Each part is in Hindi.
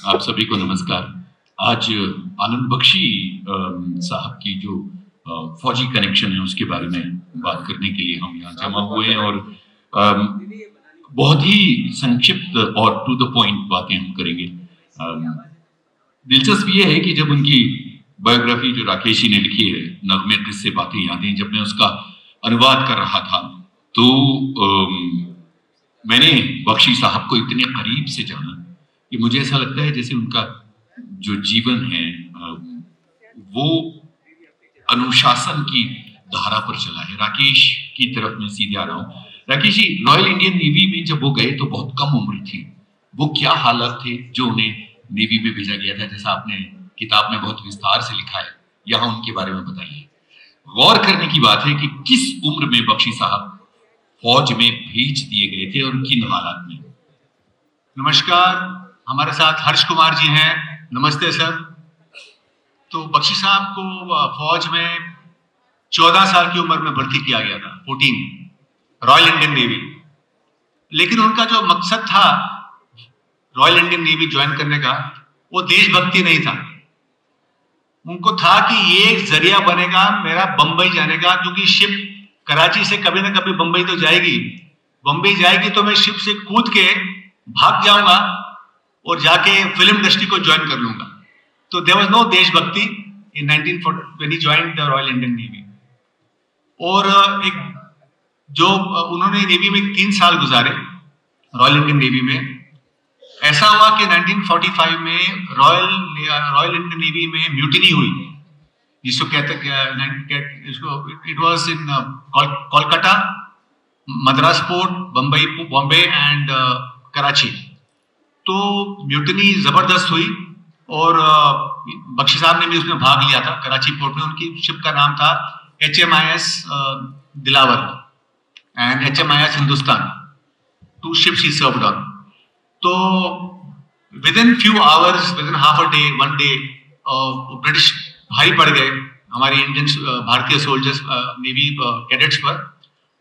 आप सभी को नमस्कार। आज आनंद बख्शी साहब की जो फौजी कनेक्शन है उसके बारे में बात करने के लिए हम यहाँ जमा हुए हैं और अम, बहुत ही संक्षिप्त और टू द पॉइंट बातें हम करेंगे। दिलचस्प ये है कि जब उनकी बायोग्राफी जो राकेश जी ने लिखी है, नगमे किस्से बातें यादें, जब मैं उसका अनुवाद कर रहा था तो मैंने बख्शी साहब को इतने करीब से जाना कि मुझे ऐसा लगता है जैसे उनका जो जीवन है वो अनुशासन की धारा पर चला है। राकेश की तरफ मैं सीधे आ रहा हूँ। Rakesh ji royal Indian navy में जब वो गए तो बहुत कम उम्र थी। वो क्या हालात थे जो उन्हें नेवी में भेजा गया था, जैसा आपने किताब में बहुत विस्तार से लिखा है, यहाँ उनके बारे में बताइए। गौर करने की बात है कि किस उम्र में बख्शी साहब फौज में भेज दिए गए थे और किन हालात में। नमस्कार, हमारे साथ हर्ष कुमार जी हैं। नमस्ते सर। तो बख्शी साहब को फौज में 14 साल की उम्र में भर्ती किया गया था, 14, रॉयल इंडियन नेवी। लेकिन उनका जो मकसद था रॉयल इंडियन नेवी ज्वाइन करने का, वो देशभक्ति नहीं था। उनको था कि ये एक जरिया बनेगा मेरा बंबई जाने का, क्योंकि शिप कराची से कभी ना कभी बंबई तो जाएगी। बंबई जाएगी तो मैं शिप से कूद के भाग जाऊंगा और जाके फिल्म इंडस्ट्री को ज्वाइन कर लूंगा। तो देयर वाज नो देशभक्ति इन 1940 when he joined the royal Indian navy. और एक जो उन्होंने नेवी में 3 साल गुजारे रॉयल इंडियन नेवी में। ऐसा हुआ कि 1945 में रॉयल इंडियन नेवी में म्यूटिनी हुई, जिसको कहते इसको it was in Kolkata, Madras port, Bombay and Karachi. तो म्यूटिनी जबरदस्त हुई और बख्शी साहब ने भी उसमें भाग लिया था कराची पोर्ट में। उनकी शिप का नाम था HMIS Dilawar and HMIS Hindustan. 2 ships he served on. तो within few hours, within half a day, 1 day, British भारी पड़ गए हमारी इंडियन भारतीय सोल्जर्स, नेवी कैडेट्स पर।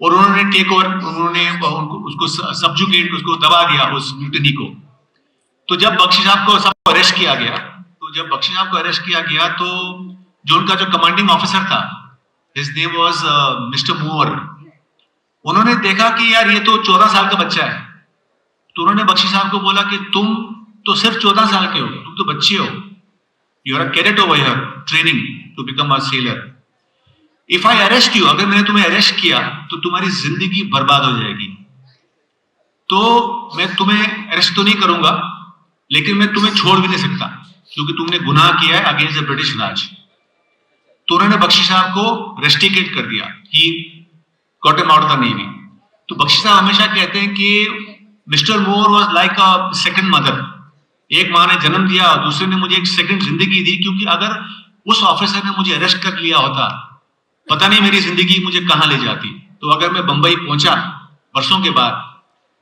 और उन्होंने टेक ओवर, उन्होंने उसको सबजुगेट, उसको दबा दिया उस म्यूटिनी को। तो जब बख्शी साहब को सब अरेस्ट किया गया, तो जो उनका जो कमांडिंग ऑफिसर था, his name was mister Mover. उन्होंने देखा कि यार ये तो 14 साल का बच्चा है। तो उन्होंने बख्शी साहब को बोला कि तुम तो सिर्फ 14 साल के हो, तुम तो बच्चे हो, you are a cadet over here training to become a sailor. If I arrest you, अगर मैंने तुम्हें अरेस्ट किया तो तुम्हारी जिंदगी बर्बाद हो जाएगी। तो मैं तुम्हें अरेस्ट तो नहीं करूंगा, लेकिन मैं तुम्हें छोड़ भी नहीं सकता, क्योंकि तुमने गुनाह किया है अगेंस्ट द ब्रिटिश राज। तो उन्होंने बख्शी साहब को रेस्टिकेट कर दिया, he got him out of the navy. तो बख्शी साहब हमेशा कहते हैं कि mister more was like a second mother. एक माँ ने जन्म दिया, दूसरे ने मुझे एक सेकंड जिंदगी दी, क्योंकि अगर उस ऑफिसर ने मुझे अरेस्ट कर लिया होता, पता नहीं मेरी जिंदगी मुझे कहां ले जाती। तो अगर मैं बंबई पहुंचा बरसों के बाद,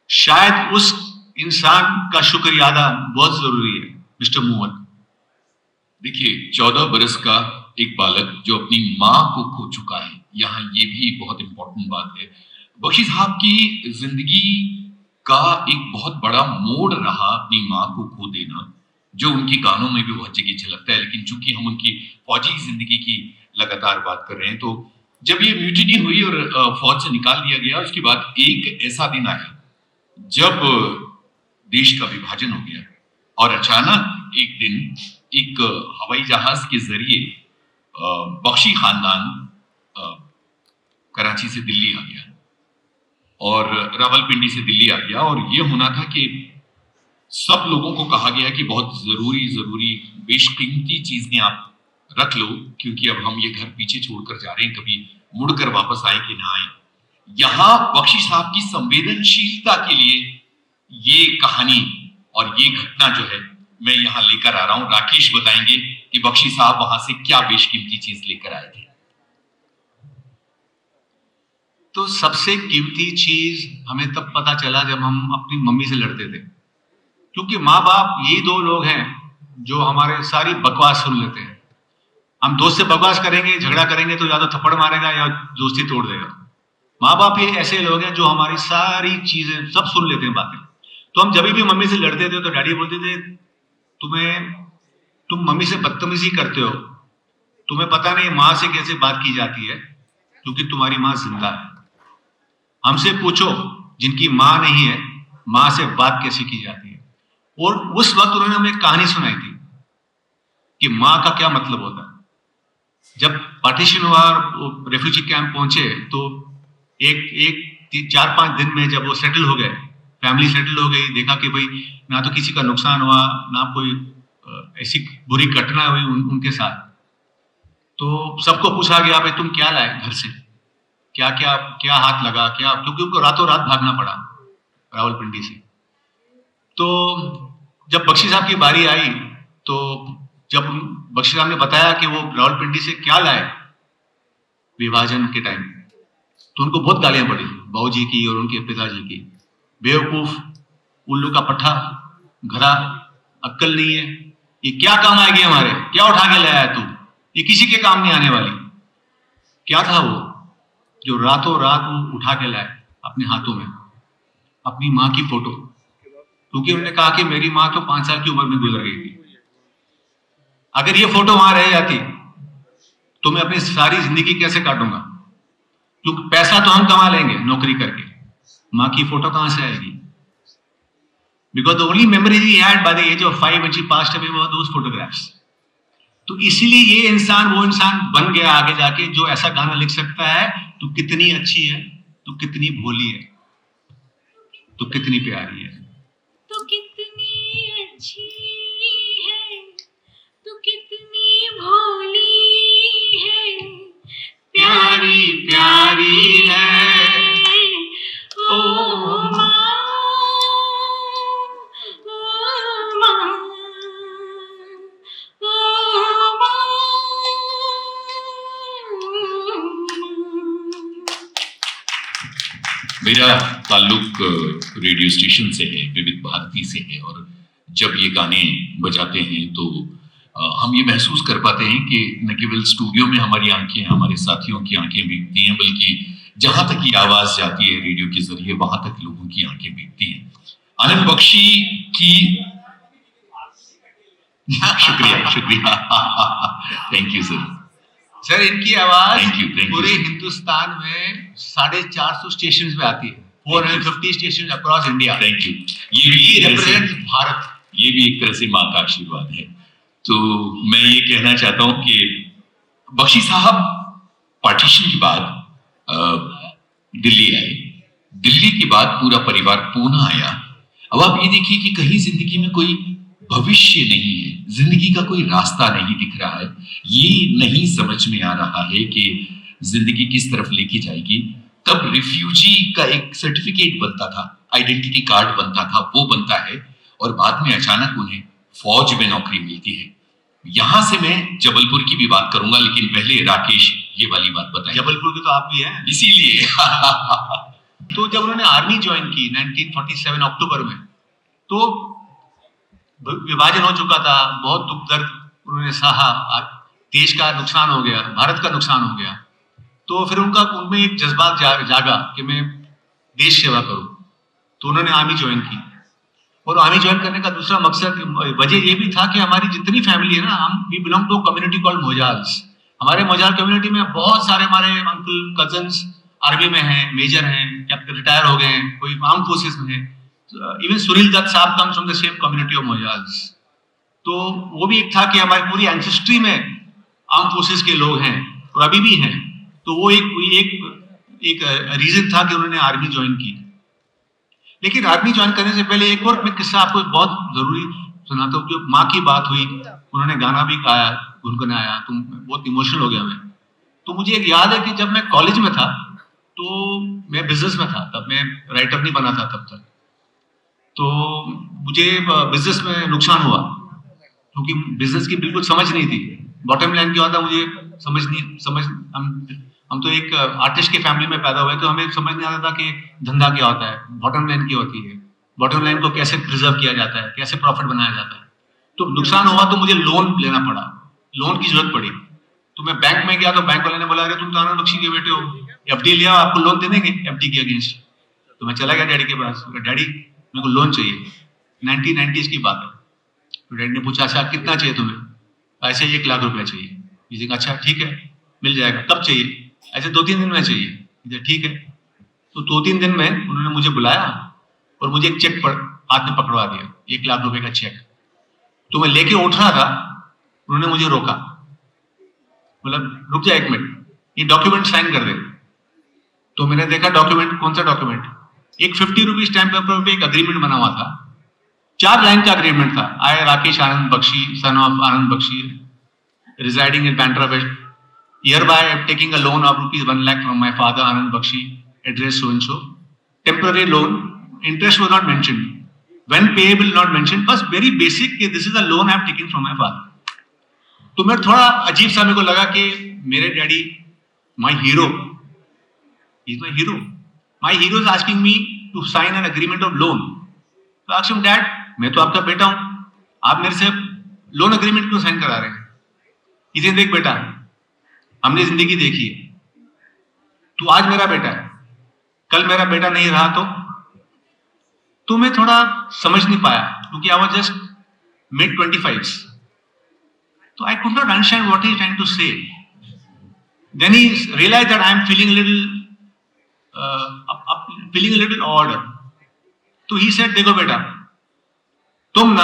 शायद उस इंसान का शुक्रिया अदा बहुत जरूरी है, मिस्टर मोहन। देखिए 14 बरस का एक बालक जो अपनी माँ को खो चुका है, यहाँ ये भी बहुत इंपॉर्टेंट बात है। बख्शी साहब की जिंदगी का एक बहुत बड़ा मोड़ रहा अपनी माँ को खो देना, जो उनके गानों में भी बहुत जगह झलकता है। लेकिन चूंकि हम उनकी फौजी जिंदगी की लगातार बात कर रहे हैं, तो जब ये म्यूटिनी हुई और फौज से निकाल दिया गया, उसके बाद एक ऐसा दिन आया जब देश का विभाजन हो गया और अचानक एक दिन एक हवाई जहाज के जरिए बख्शी खानदान कराची से दिल्ली आ गया और रावलपिंडी से दिल्ली आ गया। और ये होना था कि सब लोगों को कहा गया कि बहुत जरूरी बेशकीमती चीजें आप रख लो, क्योंकि अब हम ये घर पीछे छोड़कर जा रहे हैं, कभी मुड़कर वापस आए कि ना आए। यहां बख्शी साहब की संवेदनशीलता के लिए ये कहानी और ये घटना जो है मैं यहां लेकर आ रहा हूं। राकेश बताएंगे कि बख्शी साहब वहां से क्या बेशकीमती चीज लेकर आए थे। तो सबसे कीमती चीज हमें तब पता चला जब हम अपनी मम्मी से लड़ते थे, क्योंकि माँ बाप यही 2 लोग हैं जो हमारे सारी बकवास सुन लेते हैं। हम दोस्त से बकवास करेंगे, झगड़ा करेंगे तो या तो थप्पड़ मारेगा या दोस्ती तोड़ देगा। माँ बाप ये ऐसे लोग हैं जो हमारी सारी चीजें सब सुन लेते हैं, बातें। तो हम जब भी मम्मी से लड़ते थे तो डैडी बोलते थे तुम मम्मी से बदतमीजी करते हो, तुम्हें पता नहीं माँ से कैसे बात की जाती है, क्योंकि तुम्हारी माँ जिंदा है। हमसे पूछो जिनकी माँ नहीं है, माँ से बात कैसे की जाती है। और उस वक्त उन्होंने हमें एक कहानी सुनाई थी कि माँ का क्या मतलब होता है। जब पार्टीशन हुआ और रेफ्यूजी कैंप पहुंचे तो एक 4-5 दिन में जब वो सेटल हो गए, फैमिली सेटल हो गई, देखा कि भाई ना तो किसी का नुकसान हुआ, ना कोई ऐसी बुरी घटना हुई उनके साथ। तो सबको पूछा गया भाई तुम क्या लाए घर से, क्या क्या क्या हाथ लगा क्या, क्योंकि उनको रातों रात भागना पड़ा रावलपिंडी से। तो जब बख्शी साहब की बारी आई तो जब बख्शी साहब ने बताया कि वो रावलपिंडी से क्या लाए विभाजन के टाइम, तो उनको बहुत गालियां पड़ी बाबूजी की और उनके पिताजी की। बेवकूफ, उल्लू का पट्टा, घरा, अक्ल नहीं है, ये क्या काम आएगी हमारे, क्या उठा के लाया है तू, ये किसी के काम नहीं आने वाली। क्या था वो जो रातों रात वो उठा के लाए अपने हाथों में अपनी माँ की फोटो, क्योंकि उन्होंने कहा कि मेरी माँ तो 5 साल की उम्र में गुजर गई थी। अगर ये फोटो वहां रह जाती तो मैं अपनी सारी जिंदगी कैसे काटूंगा, क्योंकि पैसा तो हम कमा लेंगे नौकरी करके, माँ की फोटो कहां से आएगी। Because the only memory he had by the age of 5 when she passed away were those photographs। तो इसीलिए ये इंसान वो इंसान बन गया आगे जाके जो ऐसा गाना लिख सकता है, तू कितनी अच्छी है, तू कितनी भोली है, तू कितनी प्यारी है, तू कितनी अच्छी है, तू कितनी भोली है, प्यारी प्यारी है ओ माँ, ओ माँ, ओ माँ। मेरा ताल्लुक रेडियो स्टेशन से है, विविध भारती से है, और जब ये गाने बजाते हैं तो हम ये महसूस कर पाते हैं कि न केवल स्टूडियो में हमारी आंखें, हमारे साथियों की आंखें भीगती हैं, बल्कि जहां तक ये आवाज जाती है रेडियो के जरिए वहां तक लोगों की आंखें भीगती हैं। आनंद बख्शी की शुक्रिया शुक्रिया थैंक यू सर। सर इनकी आवाज Thank you. पूरे हिंदुस्तान में 450 स्टेशन पे आती है, 450 station across India. Thank you. ये भी एक तरह से रिप्रेजेंट भारत। ये भी एक तरह से माँ का आशीर्वाद है। तो मैं ये कहना चाहता हूं कि बख्शी साहब पार्टीशन के बाद दिल्ली आए, दिल्ली के बाद पूरा परिवार पूना आया। अब आप ये देखिए कि कहीं जिंदगी में कोई भविष्य नहीं है, जिंदगी का कोई रास्ता नहीं दिख रहा है, ये नहीं समझ में आ रहा है कि जिंदगी किस तरफ लेके जाएगी। तब रिफ्यूजी का एक सर्टिफिकेट बनता था, आइडेंटिटी कार्ड बनता था, वो बनता है, और बाद में अचानक उन्हें फौज में नौकरी मिलती है। यहां से मैं जबलपुर की भी बात करूंगा, लेकिन पहले राकेश ये वाली बात बताएं। जबलपुर के तो आप भी हैं, इसीलिए तो जब उन्होंने आर्मी ज्वाइन की 1947 अक्टूबर में, तो विभाजन हो चुका था, बहुत दुख दर्द उन्होंने सहा, देश का नुकसान हो गया, भारत का नुकसान हो गया। तो फिर उनमें एक जज्बात जागा कि मैं देश सेवा करूं, तो उन्होंने आर्मी ज्वाइन की। और आर्मी ज्वाइन करने का दूसरा मकसद, वजह ये भी था कि हमारी जितनी फैमिली है ना, we belong to community called Mojals. हमारे मोजाल कम्युनिटी में बहुत सारे हमारे अंकल कजन्स आर्मी में हैं, मेजर हैं, या रिटायर हो गए हैं, कोई आर्म फोर्सेस में है। Even Sunil Dutt sahab comes from the same community of Mojals. तो वो भी एक था कि हमारी पूरी एंसेस्ट्री में आर्म फोर्सेस के लोग हैं और अभी भी हैं। तो वो एक रीजन था कि उन्होंने आर्मी ज्वाइन की। लेकिन आर्मी ज्वाइन करने से पहले एक और मैं किस्सा आपको बहुत जरूरी सुनाता हूँ। जो माँ की बात हुई, उन्होंने गाना भी गाया, गुनगुनाया, तो बहुत इमोशनल हो गया मैं। तो मुझे एक याद है कि जब मैं कॉलेज में था तो मैं बिजनेस में था, तब मैं राइटर नहीं बना था तब तक। तो मुझे बिजनेस में नुकसान हुआ क्योंकि बिजनेस की बिल्कुल समझ नहीं थी। बॉटम लाइन क्या होता मुझे समझ हम तो एक आर्टिस्ट की फैमिली में पैदा हुए, तो हमें समझ नहीं आता था कि धंधा क्या होता है, बॉटम लाइन क्या होती है, बॉटम लाइन को कैसे प्रिजर्व किया जाता है, कैसे प्रॉफिट बनाया जाता है। तो नुकसान हुआ तो मुझे लोन लेना पड़ा, लोन की जरूरत पड़ी। तो मैं बैंक में गया तो बैंक वाले ने बोला, अरे तुम तो आनंद बख्शी के बेटे हो, एफडी लिया, आपको लोन दे देंगे एफडी के अगेंस्ट। तो मैं चला गया डैडी के पास, डैडी मेरे को लोन चाहिए। 1990s की बात है। तो डैडी ने पूछा अच्छा कितना चाहिए तुम्हें? ऐसे 1 लाख रुपया चाहिए। इसे अच्छा ठीक है मिल जाएगा, कब चाहिए? ऐसे 2-3 दिन में चाहिए। इसे ठीक है। तो 2-3 दिन में उन्होंने मुझे बुलाया और मुझे एक चेक हाथ में पकड़वा दिया, 1 लाख रुपए का चेक। तो मैं लेके उठ रहा था, उन्होंने मुझे रोका, मतलब रुक जा 1 मिनट, ये डॉक्यूमेंट साइन कर दे। तो मैंने देखा डॉक्यूमेंट, कौन सा डॉक्यूमेंट? एक 50 रुपीज स्टैम्प पेपर पे एक अग्रीमेंट बना हुआ था, 4 लाइन का अग्रीमेंट था। I Rakesh Anand Bakshi, son of Anand Bakshi, residing in Bandra West, hereby I am taking a loan of rupees 1 lakh from my father Anand Bakshi, address so and so, temporary loan, interest was not mentioned, when payable not mentioned, बस very basic कि this is a loan I have taken from my father। तो मैं थोड़ा अजीब सा मेरे को लगा कि मेरे daddy, my hero, he is my hero, my hero is asking me to sign an agreement of loan। तो asked him, Dad, मैं तो आपका बेटा हूं, आप मेरे से लोन अग्रीमेंट क्यों साइन करा रहे हैं? इसे देख बेटा, हमने जिंदगी देखी है, तू आज मेरा बेटा है, कल मेरा बेटा नहीं रहा तो मैं थोड़ा समझ नहीं पाया क्योंकि आई वाज जस्ट mid-25s, तो I could not understand what he is trying to say. Then he realise that I am feeling a little odd, तो ही सेड देखो बेटा, तुम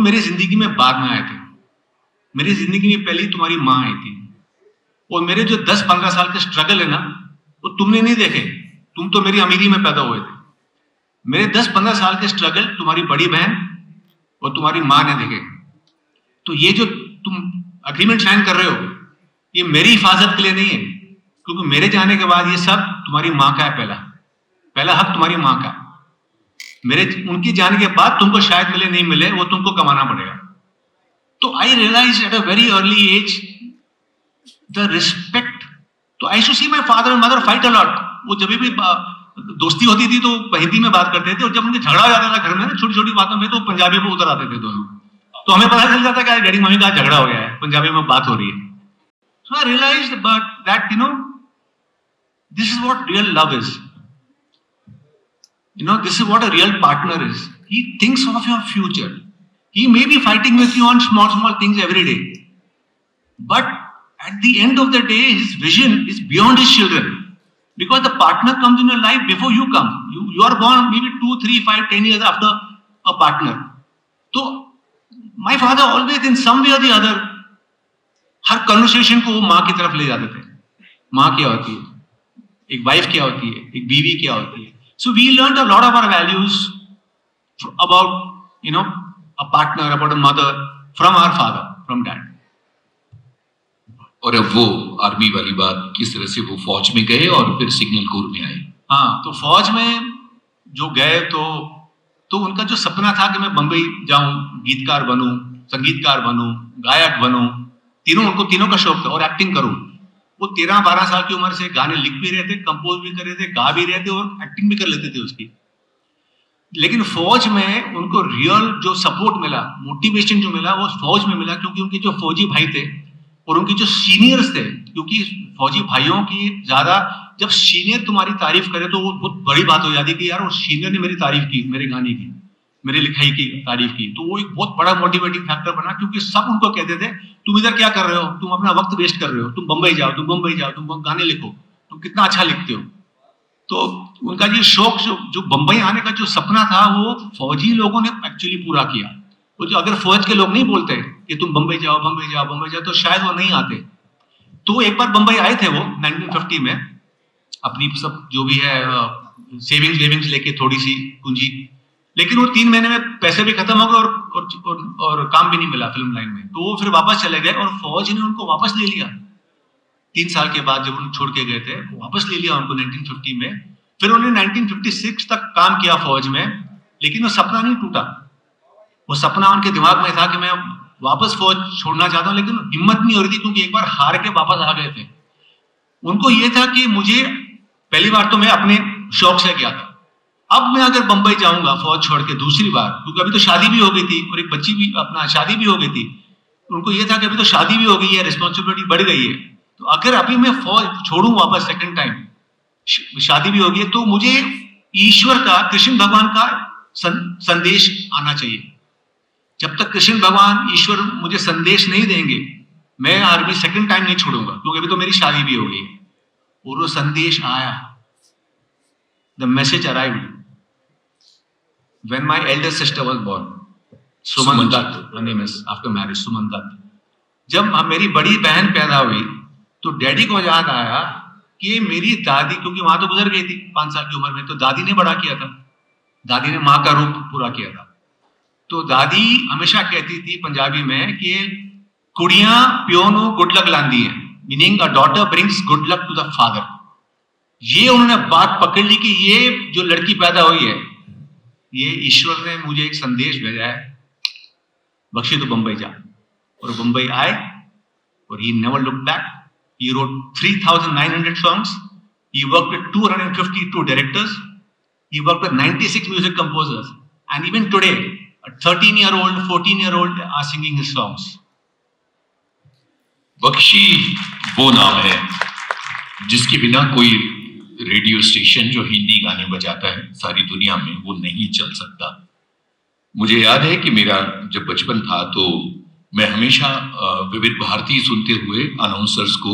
मेरी जिंदगी में बाद में आए थे, मेरी जिंदगी में पहले तुम्हारी माँ आई थी, और मेरे जो 10-15 साल के स्ट्रगल है ना वो तुमने नहीं देखे, तुम तो मेरी अमीरी में पैदा हुए थे। मेरे 10-15 साल के स्ट्रगल तुम्हारी बड़ी बहन और तुम्हारी माँ ने देखे। तो ये जो तुम अग्रीमेंट साइन कर रहे हो ये मेरी हिफाजत के लिए नहीं है, क्योंकि मेरे जाने के बाद ये सब तुम्हारी माँ का है, पहला हक तुम्हारी माँ का। उनकी जाने के बाद तुमको शायद मिले नहीं मिले वो तुमको कमाना पड़ेगा। तो I realise at a very early age the respect. तो I should see my father and mother fight a lot. वो जब भी दोस्ती होती थी तो हिंदी में बात करते थे, और जब उनके झगड़ा हो जाता था घर में ना छोटी छोटी बातों में तो पंजाबी में उतर आते थे दोनों। तो हमें पता चल जाता कि डैडी मम्मी का झगड़ा हो गया है, पंजाबी में बात हो रही है। So I realised that this is what real love is. This is what a real partner is. He thinks of your future. He may be fighting with you on small things every day, but at the end of the day, his vision is beyond his children, because the partner comes in your life before you come. You are born maybe 2, 3, 5, 10 years after a partner. So my father always in some way or the other her conversation को वो माँ की तरफ ले जाते थे। माँ क्या होती है, एक वाइफ क्या होती है, एक बीवी क्या होती है। So we learned a lot of our values about, a partner, about a mother from our father, from dad. और अब वो आर्मी वाली बात, किस तरह से वो फौज में गए और फिर सिग्नल कोर में आए। हाँ, तो फौज में जो गए तो उनका जो सपना था कि मैं बंबई जाऊं, गीतकार बनूं, संगीतकार बनूं, गायक बनूं, तीनों का शौक था, और एक्टिंग करूं। वो 13-12 साल की उम्र से गाने लिख भी रहे थे, कंपोज भी कर रहे थे, गा भी रहे थे और एक्टिंग भी कर लेते थे उसकी। लेकिन फौज में उनको रियल जो सपोर्ट मिला, मोटिवेशन जो मिला, वो फौज में मिला, क्योंकि उनके जो फौजी भाई थे और उनके जो सीनियर्स थे, क्योंकि फौजी भाइयों की ज्यादा, जब सीनियर तुम्हारी तारीफ करे तो वो बहुत बड़ी बात हो जाती है कि यार वो सीनियर ने मेरी तारीफ की, मेरे गाने की, मेरी लिखाई की तारीफ की, तो वो एक बहुत बड़ा मोटिवेटिंग फैक्टर बना। क्योंकि सब उनको कहते थे तुम इधर क्या कर रहे हो, तुम अपना वक्त वेस्ट कर रहे हो, तुम बंबई जाओ, तुम गाने लिखो, तुम कितना अच्छा लिखते हो। तो उनका ये शौक, जो बंबई आने का जो सपना था, वो फौजी लोगों ने एक्चुअली पूरा किया। तो जो अगर फौज के लोग नहीं बोलते कि तुम बंबई जाओ, तो शायद वो नहीं आते। तो एक बार बंबई आए थे वो 1950 में, अपनी सब जो भी है सेविंग्स लेके, थोड़ी सी पूंजी, लेकिन वो 3 महीने में पैसे भी खत्म हो गए और काम भी नहीं मिला फिल्म लाइन में। तो वो फिर वापस चले गए और फौज ने उनको वापस ले लिया 3 साल के बाद, जब उन्हें छोड़ के गए थे वापस ले लिया उनको 1950 में। फिर उन्होंने 1956 तक काम किया फौज में, लेकिन वो सपना नहीं टूटा। वो सपना उनके दिमाग में था कि मैं वापस फौज छोड़ना चाहता हूँ, लेकिन हिम्मत नहीं हो रही थी, क्योंकि एक बार हार के वापस आ गए थे। उनको ये था कि मुझे, पहली बार तो मैं अपने शौक से गया था, अब मैं अगर बंबई जाऊंगा फौज छोड़ के दूसरी बार, क्योंकि अभी तो शादी भी हो गई थी और एक बच्ची भी, अपना शादी भी हो गई थी, उनको ये था कि अभी तो शादी भी हो गई है, रिस्पॉन्सिबिलिटी बढ़ गई है, तो अगर अभी मैं फौज छोड़ूं वापस सेकंड टाइम, शादी भी हो गई है, तो मुझे ईश्वर का, कृष्ण भगवान का संदेश आना चाहिए। जब तक कृष्ण भगवान ईश्वर मुझे संदेश नहीं देंगे, मैं आर्मी सेकंड टाइम नहीं छोड़ूंगा, क्योंकि अभी तो मेरी शादी भी हो गई है। और वो संदेश आया, the message arrived when my elder sister was born, Suman Dutt, her name is after marriage, Suman Dutt. जब मेरी बड़ी बहन पैदा हुई तो डैडी को याद आया कि मेरी दादी, क्योंकि वहां तो गुजर गई थी 5 साल की उम्र में, तो दादी ने बड़ा किया था, दादी ने माँ का रूप पूरा किया था। तो दादी हमेशा कहती थी पंजाबी में कि कुड़ियां प्यो नु गुड लक लांदी है, meaning a daughter brings good luck to the father. ये उन्होंने बात पकड़ ली कि ये जो लड़की पैदा हुई है, ये ईश्वर ने मुझे एक संदेश भेजा है, बख्शी तो बंबई जा। और बंबई आए और he never looked back. He wrote 3,900 songs. He worked with 252 directors. He worked with 96 music composers. And even today, a 13-year-old, 14-year-old are singing his songs. Bakshi वो नाम है जिसके बिना कोई रेडियो स्टेशन जो हिंदी गाने बजाता है सारी दुनिया में वो नहीं चल सकता। मुझे याद है कि मेरा जब बचपन था तो मैं हमेशा विविध भारती सुनते हुए अनाउंसर्स को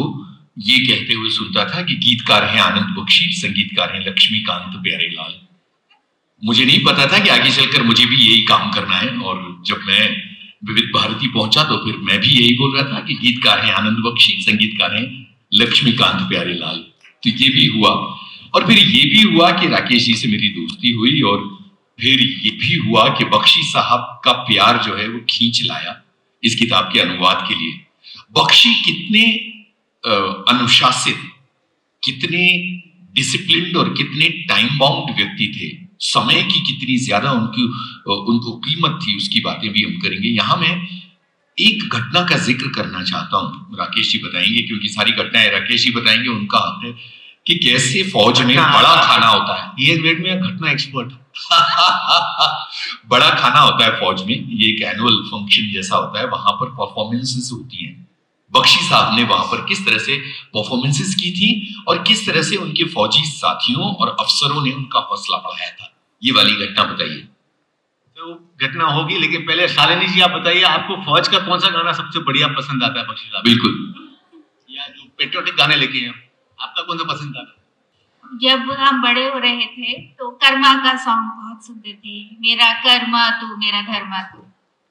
ये कहते हुए सुनता था कि गीतकार हैं आनंद बख्शी, संगीतकार हैं लक्ष्मीकांत प्यारेलाल। मुझे नहीं पता था कि आगे चलकर मुझे भी यही काम करना है, और जब मैं विविध भारती पहुंचा तो फिर मैं भी यही बोल रहा था कि गीतकार हैं आनंद बख्शी, संगीतकार हैं लक्ष्मीकांत प्यारेलाल। तो ये भी हुआ, और फिर ये भी हुआ कि राकेश जी से मेरी दोस्ती हुई, और फिर ये भी हुआ कि बख्शी साहब का प्यार जो है वो खींच लाया इस किताब के अनुवाद के लिए। बख्शी कितने अनुशासित, कितने डिसिप्लिन्ड और कितने टाइम बाउंड व्यक्ति थे, समय की कितनी ज्यादा उनको कीमत थी, उसकी बातें भी हम करेंगे। यहां मैं एक घटना का जिक्र करना चाहता हूं, राकेश जी बताएंगे क्योंकि सारी घटनाएं राकेश जी बताएंगे, उनका हक है कि कैसे फौज में बड़ा खाना होता है। ये मेड में घटना एक्सपर्ट बड़ा खाना होता है फौज में, ये एक एनुअल फंक्शन जैसा होता है, वहां पर परफॉर्मेंसेस होती हैं। बख्शी साहब ने वहां पर किस तरह से परफॉर्मेंसेस की थी और किस तरह से उनके फौजी साथियों और अफसरों ने उनका हौसला बढ़ाया था, ये वाली घटना बताइए। तो घटना होगी, लेकिन पहले शालिनी जी आप बताइए, आपको फौज का कौन सा गाना सबसे बढ़िया पसंद आता है बख्शी साहब? बिल्कुल, या जो पेट्रियोटिक गाने लेके हैं, आपका कौन सा पसंद आता है? जब हम बड़े हो रहे थे तो कर्मा का सॉन्ग बहुत सुनते थे, मेरा कर्मा तू मेरा धर्मा तू,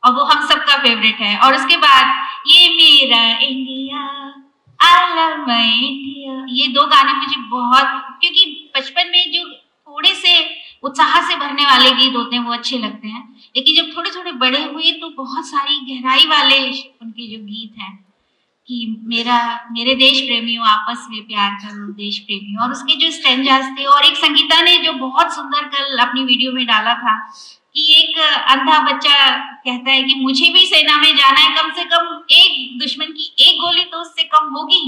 और वो हम सबका फेवरेट है। और उसके बाद ये मेरा India, I love my India, ये 2 गाने मुझे बहुत, क्योंकि बचपन में जो थोड़े से उत्साह से भरने वाले गीत होते हैं वो अच्छे लगते हैं, लेकिन जब थोड़े थोड़े बड़े हुए तो बहुत सारी गहराई वाले उनके जो गीत हैं कि मेरे देश प्रेमियों आपस में प्यार करो देश प्रेमियों, और उसके जो स्टैंजास थे। और एक संगीता ने जो बहुत सुंदर कल अपनी वीडियो में डाला था कि एक अंधा बच्चा कहता है कि मुझे भी सेना में जाना है, कम से कम एक दुश्मन की एक गोली तो उससे कम होगी,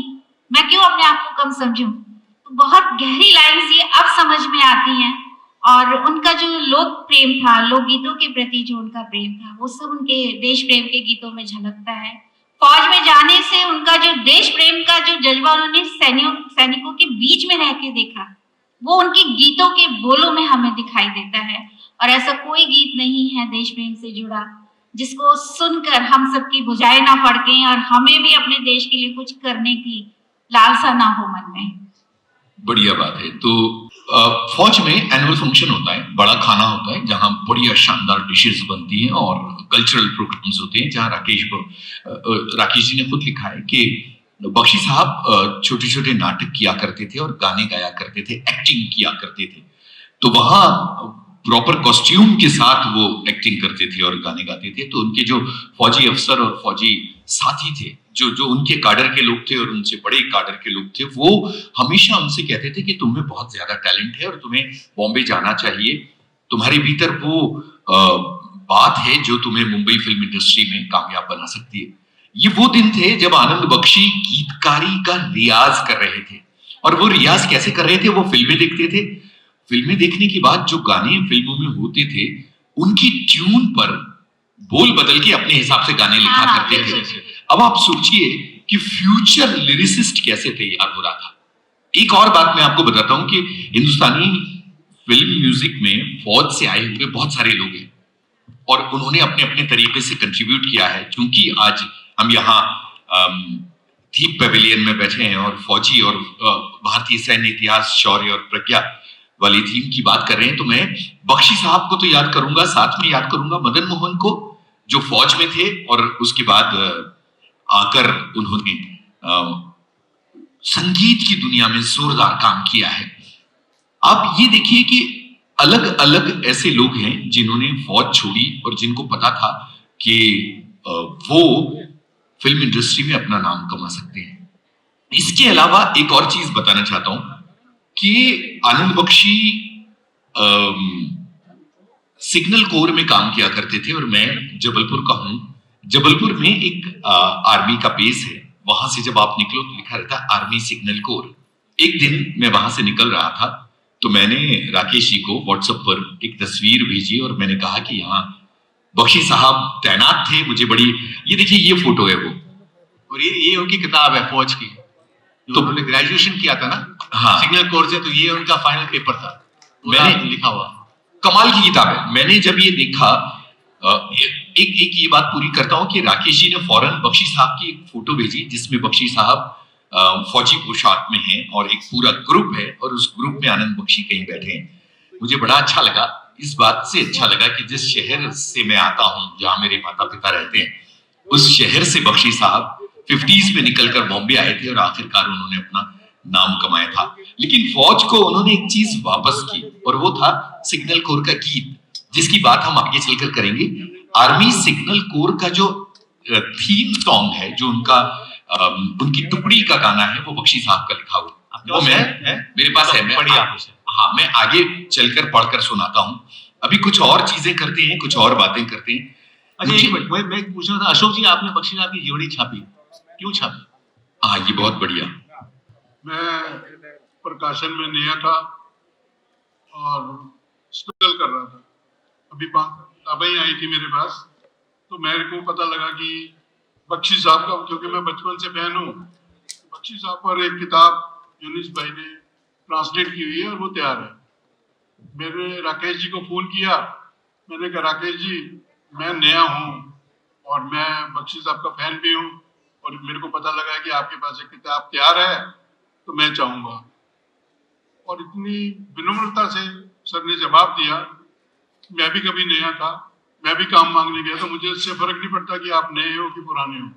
मैं क्यों अपने आप को कम समझूं। तो बहुत गहरी लाइन्स ये अब समझ में आती हैं, और उनका जो लोक प्रेम था, लोकगीतों के प्रति जो उनका प्रेम था, वो सब उनके देश प्रेम के गीतों में झलकता है। फौज में जाने से उनका जो देश प्रेम का जो जज्बा उन्होंने सैनिकों के बीच में रह के देखा, वो उनके गीतों के बोलों में हमें दिखाई देता है। और ऐसा कोई गीत नहीं है देश प्रेम से जुड़ा जिसको सुनकर हम सबकी भुजाएं ना फड़कें और हमें भी अपने देश के लिए कुछ करने की लालसा ना हो मन में। बढ़िया बात है। तो फौज में एनुअल फंक्शन होता है, बड़ा खाना होता है जहां बढ़िया शानदार डिशेस बनती हैं और कल्चरल प्रोग्राम्स होते हैं, जहां राकेश जी ने खुद लिखा है कि बख्शी साहब छोटे छोटे नाटक किया करते थे और गाने गाया करते थे, एक्टिंग किया करते थे। तो वहां प्रॉपर कॉस्ट्यूम के साथ वो एक्टिंग करते थे और गाने गाते थे। तो उनके जो फौजी अफसर और फौजी साथी थे, जो उनके काडर के लोग थे और उनसे बड़े काडर के लोग थे, वो हमेशा उनसे कहते थे कि तुम में बहुत ज्यादा टैलेंट है और तुम्हें बॉम्बे जाना चाहिए, तुम्हारे भीतर वो बात है जो तुम्हें मुंबई फिल्म इंडस्ट्री में कामयाब बना सकती है। ये वो दिन थे जब आनंद बख्शी गीतकारी का रियाज कर रहे थे। और वो रियाज कैसे कर रहे थे? वो फिल्में देखते थे, फिल्में देखने के बाद जो गाने फिल्मों में होते थे उनकी ट्यून पर बोल बदल के अपने हिसाब से गाने लिखा करते थे। अब आप सोचिए कि फ्यूचर लिरिसिस्ट कैसे तैयार हो रहा था। एक और बात मैं आपको बताता हूं कि हिंदुस्तानी फिल्म म्यूजिक में फौज से आए हुए बहुत सारे लोग हैं और उन्होंने अपने अपने तरीके से कंट्रीब्यूट किया है। क्योंकि आज हम यहाँ दीप पेविलियन में बैठे हैं और फौजी और भारतीय सैन्य इतिहास, शौर्य और प्रज्ञा वाली थीम की बात कर रहे हैं, तो मैं बख्शी साहब को तो याद करूंगा, साथ में याद करूंगा मदन मोहन को, जो फौज में थे और उसके बाद आकर उन्होंने संगीत की दुनिया में जोरदार काम किया है। आप ये देखिए कि अलग अलग ऐसे लोग हैं जिन्होंने फौज छोड़ी और जिनको पता था कि वो फिल्म इंडस्ट्री में अपना नाम कमा सकते हैं। इसके अलावा एक और चीज बताना चाहता हूं कि आनंद बख्शी सिग्नल कोर में काम किया करते थे और मैं जबलपुर का हूं। जबलपुर में एक आर्मी का बेस है, वहां से जब आप निकलो तो लिखा रहता है आर्मी सिग्नल कोर। एक दिन मैं वहां से निकल रहा था तो मैंने राकेश जी को व्हाट्सएप पर एक तस्वीर भेजी और मैंने कहा कि यहाँ बख्शी साहब तैनात थे। मुझे बड़ी, ये देखिए ये फोटो है वो, और ये उनकी किताब है फौज की, तो उन्होंने ग्रेजुएशन किया था ना, हाँ, सिग्नल कोर से, तो ये उनका फाइनल पेपर था, मैंने लिखा हुआ। कमाल की किताब है। मैंने जब ये देखा, एक ये बात पूरी करता हूं कि राकेश जी ने फौरन बख्शी साहब की एक फोटो भेजी जिसमें बख्शी साहब फौजी पोशाक में हैं और एक पूरा ग्रुप है और उस ग्रुप में आनंद बख्शी कहीं बैठे हैं। मुझे बड़ा अच्छा लगा, इस बात से अच्छा लगा कि जिस शहर से मैं आता हूं, जहां मेरे माता पिता रहते हैं, उस शहर से बख्शी साहब 50s में निकलकर बॉम्बे आए थे और आखिरकार उन्होंने अपना नाम कमाया था। लेकिन फौज को उन्होंने एक चीज वापस की और वो था सिग्नल कोर का गीत, जिसकी बात हम आगे चलकर करेंगे। आर्मी सिग्नल कोर का जो थीम सॉन्ग है, जो उनकी टुकड़ी का गाना है, वो बख्शी साहब का लिखा हुआ, वो मेरे पास है। मैं पढ़िए हाँ, मैं आगे चलकर पढ़कर सुनाता हूँ। अभी कुछ और चीजें करते हैं, कुछ और बातें करते हैं। अच्छा, एक मिनट, मैं पूछ रहा था, अशोक जी, आपने बख्शी साहब की जीवनी छापी, क्यों छापी? हाँ, ये बहुत बढ़िया। मैं प्रकाशन में नया था और स्ट्रगल कर रहा था। अभी किताबें आई थी मेरे पास, तो मेरे को पता लगा कि बख्शी साहब का, क्योंकि मैं बचपन से फैन हूँ, बख्शी साहब पर एक किताब यूनिस भाई ने ट्रांसलेट की हुई है और वो तैयार है। मैंने राकेश जी को फोन किया, मैंने कहा राकेश जी, मैं नया हूँ और मैं बख्शी साहब का फैन भी हूँ और मेरे को पता लगा है कि आपके पास एक किताब तैयार है, तो मैं चाहूँगा। और इतनी विनम्रता से सर ने जवाब दिया। मैं भी कभी नया था, मैं भी काम मांगने गया, तो मुझे इससे फर्क नहीं पड़ता कि आप नए हो कि पुराने हो,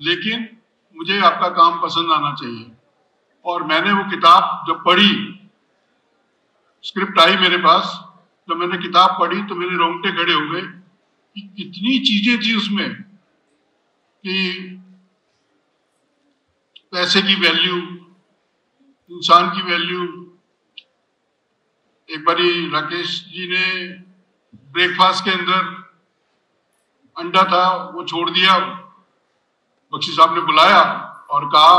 लेकिन मुझे आपका काम पसंद आना चाहिए। और मैंने वो किताब जब पढ़ी, स्क्रिप्ट आई मेरे पास, जब मैंने किताब पढ़ी तो मेरे रोंगटे खड़े हो गए कि कितनी चीजें थी उसमें, कि पैसे की वैल्यू, इंसान की वैल्यू। एक बारी राकेश जी ने ब्रेकफास्ट के अंदर अंडा था, वो छोड़ दिया, बख्शी साहब ने बुलाया और कहा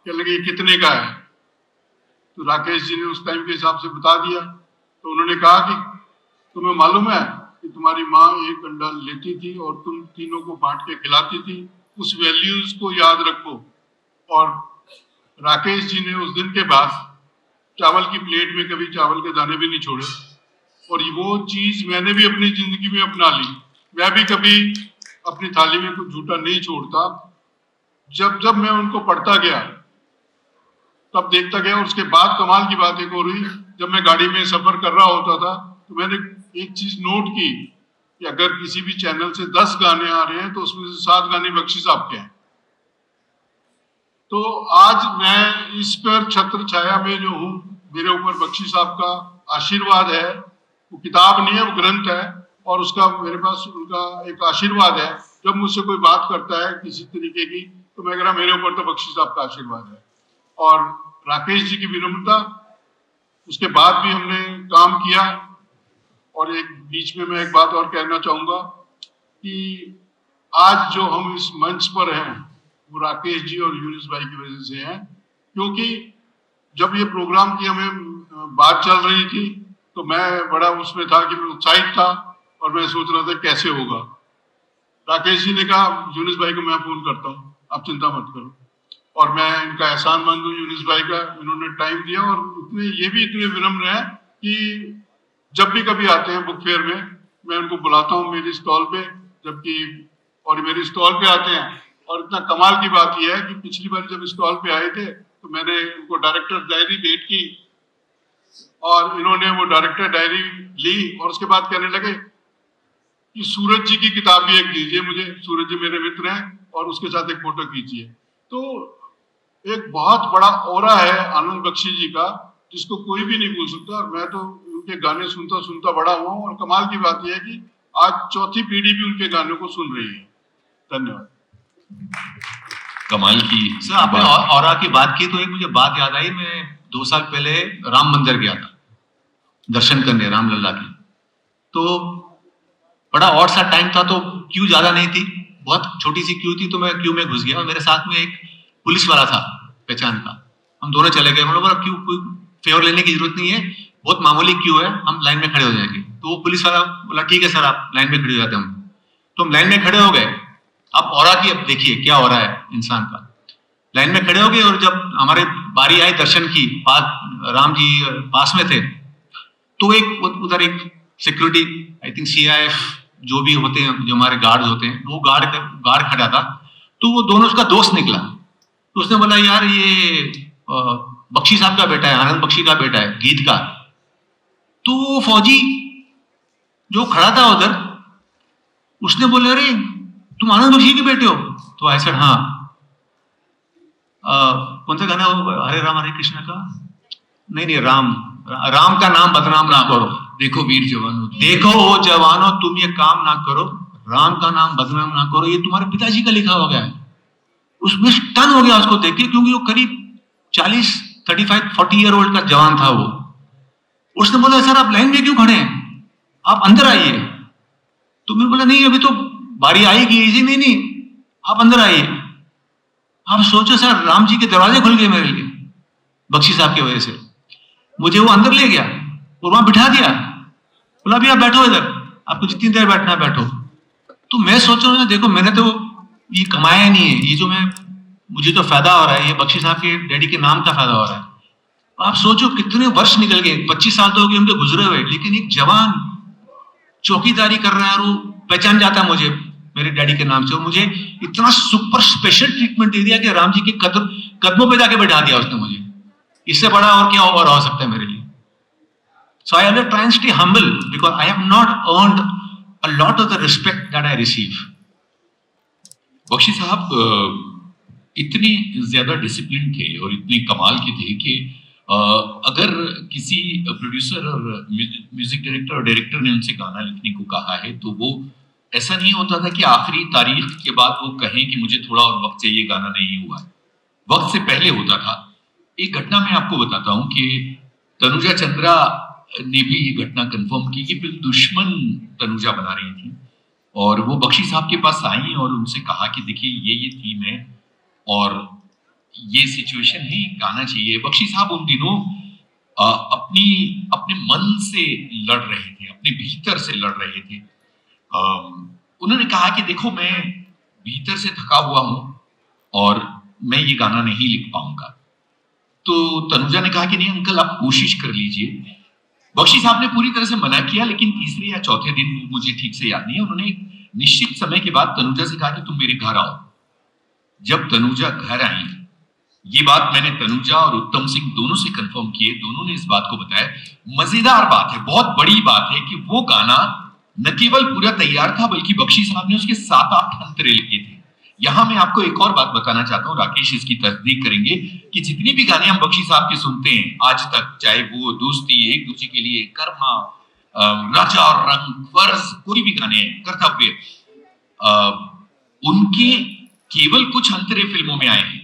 कि लगे कितने का है, तो राकेश जी ने उस टाइम के हिसाब से बता दिया। तो उन्होंने कहा कि तुम्हें मालूम है कि तुम्हारी माँ एक अंडा लेती थी और तुम तीनों को बांट के खिलाती थी, उस वैल्यूज को याद रखो। और राकेश जी ने उस दिन के बाद चावल की प्लेट में कभी चावल के दाने भी नहीं छोड़े, और वो चीज मैंने भी अपनी जिंदगी में अपना ली। मैं भी कभी अपनी थाली में कुछ झूठा नहीं छोड़ता। जब जब मैं उनको पढ़ता गया तब देखता गया। और उसके बाद कमाल की बात एक और हुई, जब मैं गाड़ी में सफर कर रहा होता था तो मैंने एक चीज नोट की कि अगर किसी भी चैनल से 10 गाने आ रहे हैं तो उसमें से 7 गाने बख्शी साहब के हैं। तो आज मैं इस पर छत्र छाया में जो हूँ, मेरे ऊपर बख्शी साहब का आशीर्वाद है। वो किताब नहीं है, वो ग्रंथ है, और उसका मेरे पास उनका एक आशीर्वाद है। जब मुझसे कोई बात करता है किसी तरीके की, तो मैं कह रहा मेरे ऊपर तो बख्शी साहब का आशीर्वाद है। और राकेश जी की विनम्रता, उसके बाद भी हमने काम किया। और एक बीच में मैं एक बात और कहना चाहूंगा कि आज जो हम इस मंच पर हैं वो राकेश जी और यूनिस भाई की वजह से हैं। क्योंकि जब ये प्रोग्राम की हमें बात चल रही थी तो मैं बड़ा उसमें था कि मैं उत्साहित था और मैं सोच रहा था कैसे होगा। राकेश जी ने कहा यूनिस भाई को मैं फोन करता हूँ, आप चिंता मत करो। और मैं इनका एहसानमंद हूँ यूनिस भाई का, इन्होंने टाइम दिया और ये भी इतने विनम्र हैं कि जब भी कभी आते हैं बुक फेयर में, मैं उनको बुलाता हूँ मेरी स्टॉल पे, जबकि और मेरी स्टॉल पे आते हैं। और इतना कमाल की बात यह है कि पिछली बार जब स्टॉल पे आए थे तो मैंने उनको डायरेक्टर डायरी भेंट की और इन्होंने वो डायरेक्टर डायरी ली और उसके बाद कहने लगे कि सूरज जी की किताब भी एक दीजिए मुझे, सूरज जी मेरे मित्र हैं और उसके साथ एक फोटो खींचिए। तो एक बहुत बड़ा ऑरा है आनंद बख्शी जी का, जिसको कोई भी नहीं भूल सकता। और मैं तो उनके गाने सुनता सुनता बड़ा हुआ हूँ और कमाल की बात यह है कि आज चौथी पीढ़ी भी उनके गानों को सुन रही है। धन्यवाद। कमाल की सर आपने बात। ऑरा की बात की तो एक मुझे बात याद आई। मैं 2 साल पहले राम मंदिर गया था दर्शन करने, रामलला के। तो बड़ा ऑड सा टाइम था, तो क्यू ज्यादा नहीं थी, बहुत छोटी सी क्यू थी। तो मैं क्यू में घुस गया और मेरे साथ में एक पुलिस वाला था पहचान का। हम दोनों चले गए। उन्होंने बोला क्यू कोई फेवर लेने की जरूरत नहीं है, बहुत मामूली क्यू है, हम लाइन में खड़े हो जाएंगे। तो वो पुलिस वाला बोला ठीक है सर, आप लाइन में खड़े हो जाते हैं। तो हम लाइन में खड़े हो गए। अब ऑरा की, अब देखिए क्या हो रहा है इंसान का। लाइन में खड़े हो गए और जब हमारे बारी आई दर्शन की, राम जी पास में थे, तो एक उधर एक सिक्योरिटी, आई थिंक CIF जो भी होते हैं, जो हमारे गार्ड होते हैं, वो गार्ड खड़ा था। तो वो दोनों उसका दोस्त निकला। तो उसने बोला यार ये बख्शी साहब का बेटा है, आनंद बख्शी का बेटा है, गीतकार। तो वो फौजी जो खड़ा था उधर, उसने बोला अरे तुम आनंद बख्शी के बेटे हो? तो आई सेड हाँ। कौन सा गाना हो, हरे राम हरे कृष्ण का? नहीं, राम का नाम बदनाम ना करो। देखो वीर जवानों, देखो वो जवानों, तुम ये काम ना करो, राम का नाम बदनाम ना करो। ये तुम्हारे पिताजी का लिखा हो गया है। उसमें टन हो गया उसको देख के, क्योंकि वो करीब 35-40 ईयर ओल्ड का जवान था वो। उसने बोला सर आप लाइन में क्यों खड़े हैं, आप अंदर आइए। तो मैं बोला नहीं अभी तो बारी आएगी। जी नहीं, आप अंदर आइए। आप सोचो सर, राम जी के दरवाजे खुल गए मेरे लिए बख्शी साहब की वजह से। मुझे वो अंदर ले गया और वहां बिठा दिया। बोला अभी आप बैठो इधर, आपको जितनी देर बैठना है बैठो। तो मैं सोच रहा हूँ देखो, मैंने तो ये कमाया नहीं है, ये जो मुझे तो फायदा हो रहा है, ये बख्शी साहब के डैडी के नाम का फायदा हो रहा है। आप सोचो कितने वर्ष निकल गए, 25 साल तो हो गए उनके गुजरे हुए, लेकिन एक जवान चौकीदारी कर रहा है और वो पहचान जाता है मुझे मेरे डैडी के नाम से। और मुझे इतना सुपर स्पेशल ट्रीटमेंट दे दिया कि राम जी के कदमों पे जाके बैठा दिया उसने मुझे। इससे बड़ा और क्या और हो सकता है मेरे लिए। So I always try and stay humble because I have not earned a lot of the respect that I receive. Bakshi साहब इतने ज्यादा डिसिप्लिन थे और इतने कमाल के थे कि अगर किसी प्रोड्यूसर और म्यूजिक डायरेक्टर और डायरेक्टर ने उनसे गाना लिखने को कहा है तो वो ऐसा नहीं होता था कि आखिरी तारीख के बाद वो कहें कि मुझे थोड़ा और वक्त चाहिए, गाना नहीं हुआ है। वक्त से पहले होता था। एक घटना मैं आपको बताता हूं कि तनुजा चंद्रा ने भी ये घटना कंफर्म की कि फिर दुश्मन तनुजा बना रही थी और वो बख्शी साहब के पास आई और उनसे कहा कि देखिए ये थीम है और ये सिचुएशन है, गाना चाहिए। बख्शी साहब उन दिनों अपने मन से लड़ रहे थे, अपने भीतर से लड़ रहे थे। उन्होंने कहा कि देखो मैं भीतर से थका हुआ हूं और मैं ये गाना नहीं लिख पाऊंगा। तो तनुजा ने कहा कि नहीं अंकल आप कोशिश कर लीजिए। बख्शी साहब ने पूरी तरह से मना किया, लेकिन तीसरे या चौथे दिन, मुझे ठीक से याद नहीं है, उन्होंने एक निश्चित समय के बाद तनुजा से कहा कि तुम मेरे घर आओ। जब तनुजा घर आई, ये बात मैंने तनुजा और उत्तम सिंह दोनों से कंफर्म किए, दोनों ने इस बात को बताया। मजेदार बात है, बहुत बड़ी बात है कि वो गाना न केवल पूरा तैयार था बल्कि बख्शी साहब ने उसके 7-8 अंतरे लिखे थे। यहां मैं आपको एक और बात बताना चाहता हूं, राकेश इसकी तस्दीक करेंगे कि जितनी भी गाने हम बख्शी साहब के सुनते हैं आज तक, चाहे वो दोस्ती, एक दूसरे के लिए, कर्मा, राजा और रंग, फर्ज, कोई भी गाने, कर्तव्य, उनके केवल कुछ अंतरे फिल्मों में आए हैं।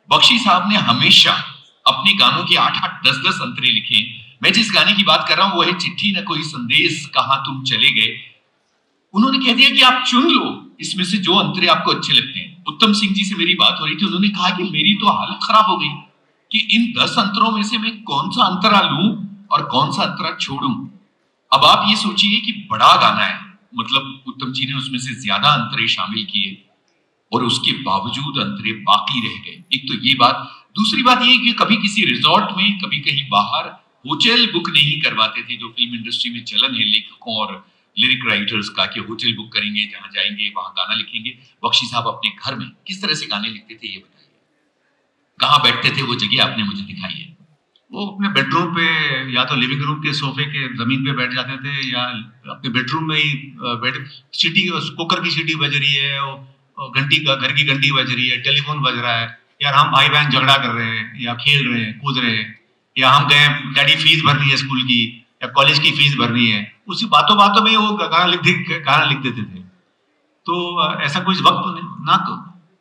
बख्शी साहब ने हमेशा अपने गानों के 8-8, 10-10 अंतरे लिखे। मैं जिस गाने की बात कर रहा हूं वो है चिट्ठी न कोई संदेश, कहां तुम चले गए। उन्होंने कह दिया कि आप चुन लो इसमें से जो अंतरे आपको अच्छे लगते हैं। उत्तम सिंह जी से मेरी बात हो रही थी, उन्होंने कहा कि मेरी तो हालत खराब हो गई कि इन 10 अंतरों में से मैं कौन सा अंतरा लूं और कौन सा अंतरा छोड़ूं। अब आप ये सोचिए कि बड़ा गाना है, मतलब उत्तम जी ने उसमें से ज्यादा अंतरे शामिल किए और उसके बावजूद अंतरे बाकी रह गए। एक तो ये बात। दूसरी बात ये कि कभी किसी रिजॉर्ट में, कभी कहीं बाहर होटल बुक नहीं करवाते थे, जो फिल्म इंडस्ट्री में चलन है लेखकों और लिरिक राइटर्स का कि होटल बुक करेंगे, जहां जाएंगे वहां गाना लिखेंगे। बख्शी साहब अपने घर में किस तरह से गाने लिखते थे, ये बताइए। कहाँ बैठते थे, वो जगह आपने मुझे दिखाई है। वो अपने बेडरूम पे या तो लिविंग रूम के सोफे के जमीन पे बैठ जाते थे, या अपने बेडरूम में ही बैठ, सीटी कुकर की सीटी बज रही है, घंटी का घर की घंटी बज रही है, टेलीफोन बज रहा है, यार हम भाई बहन झगड़ा कर रहे हैं या खेल रहे हैं, कूद रहे हैं, या हम गए डैडी फीस भरनी है स्कूल की या कॉलेज की फीस भरनी है, उसी बातों बातों में वो गाना लिख देते थे। तो ऐसा कुछ वक्त ना तो,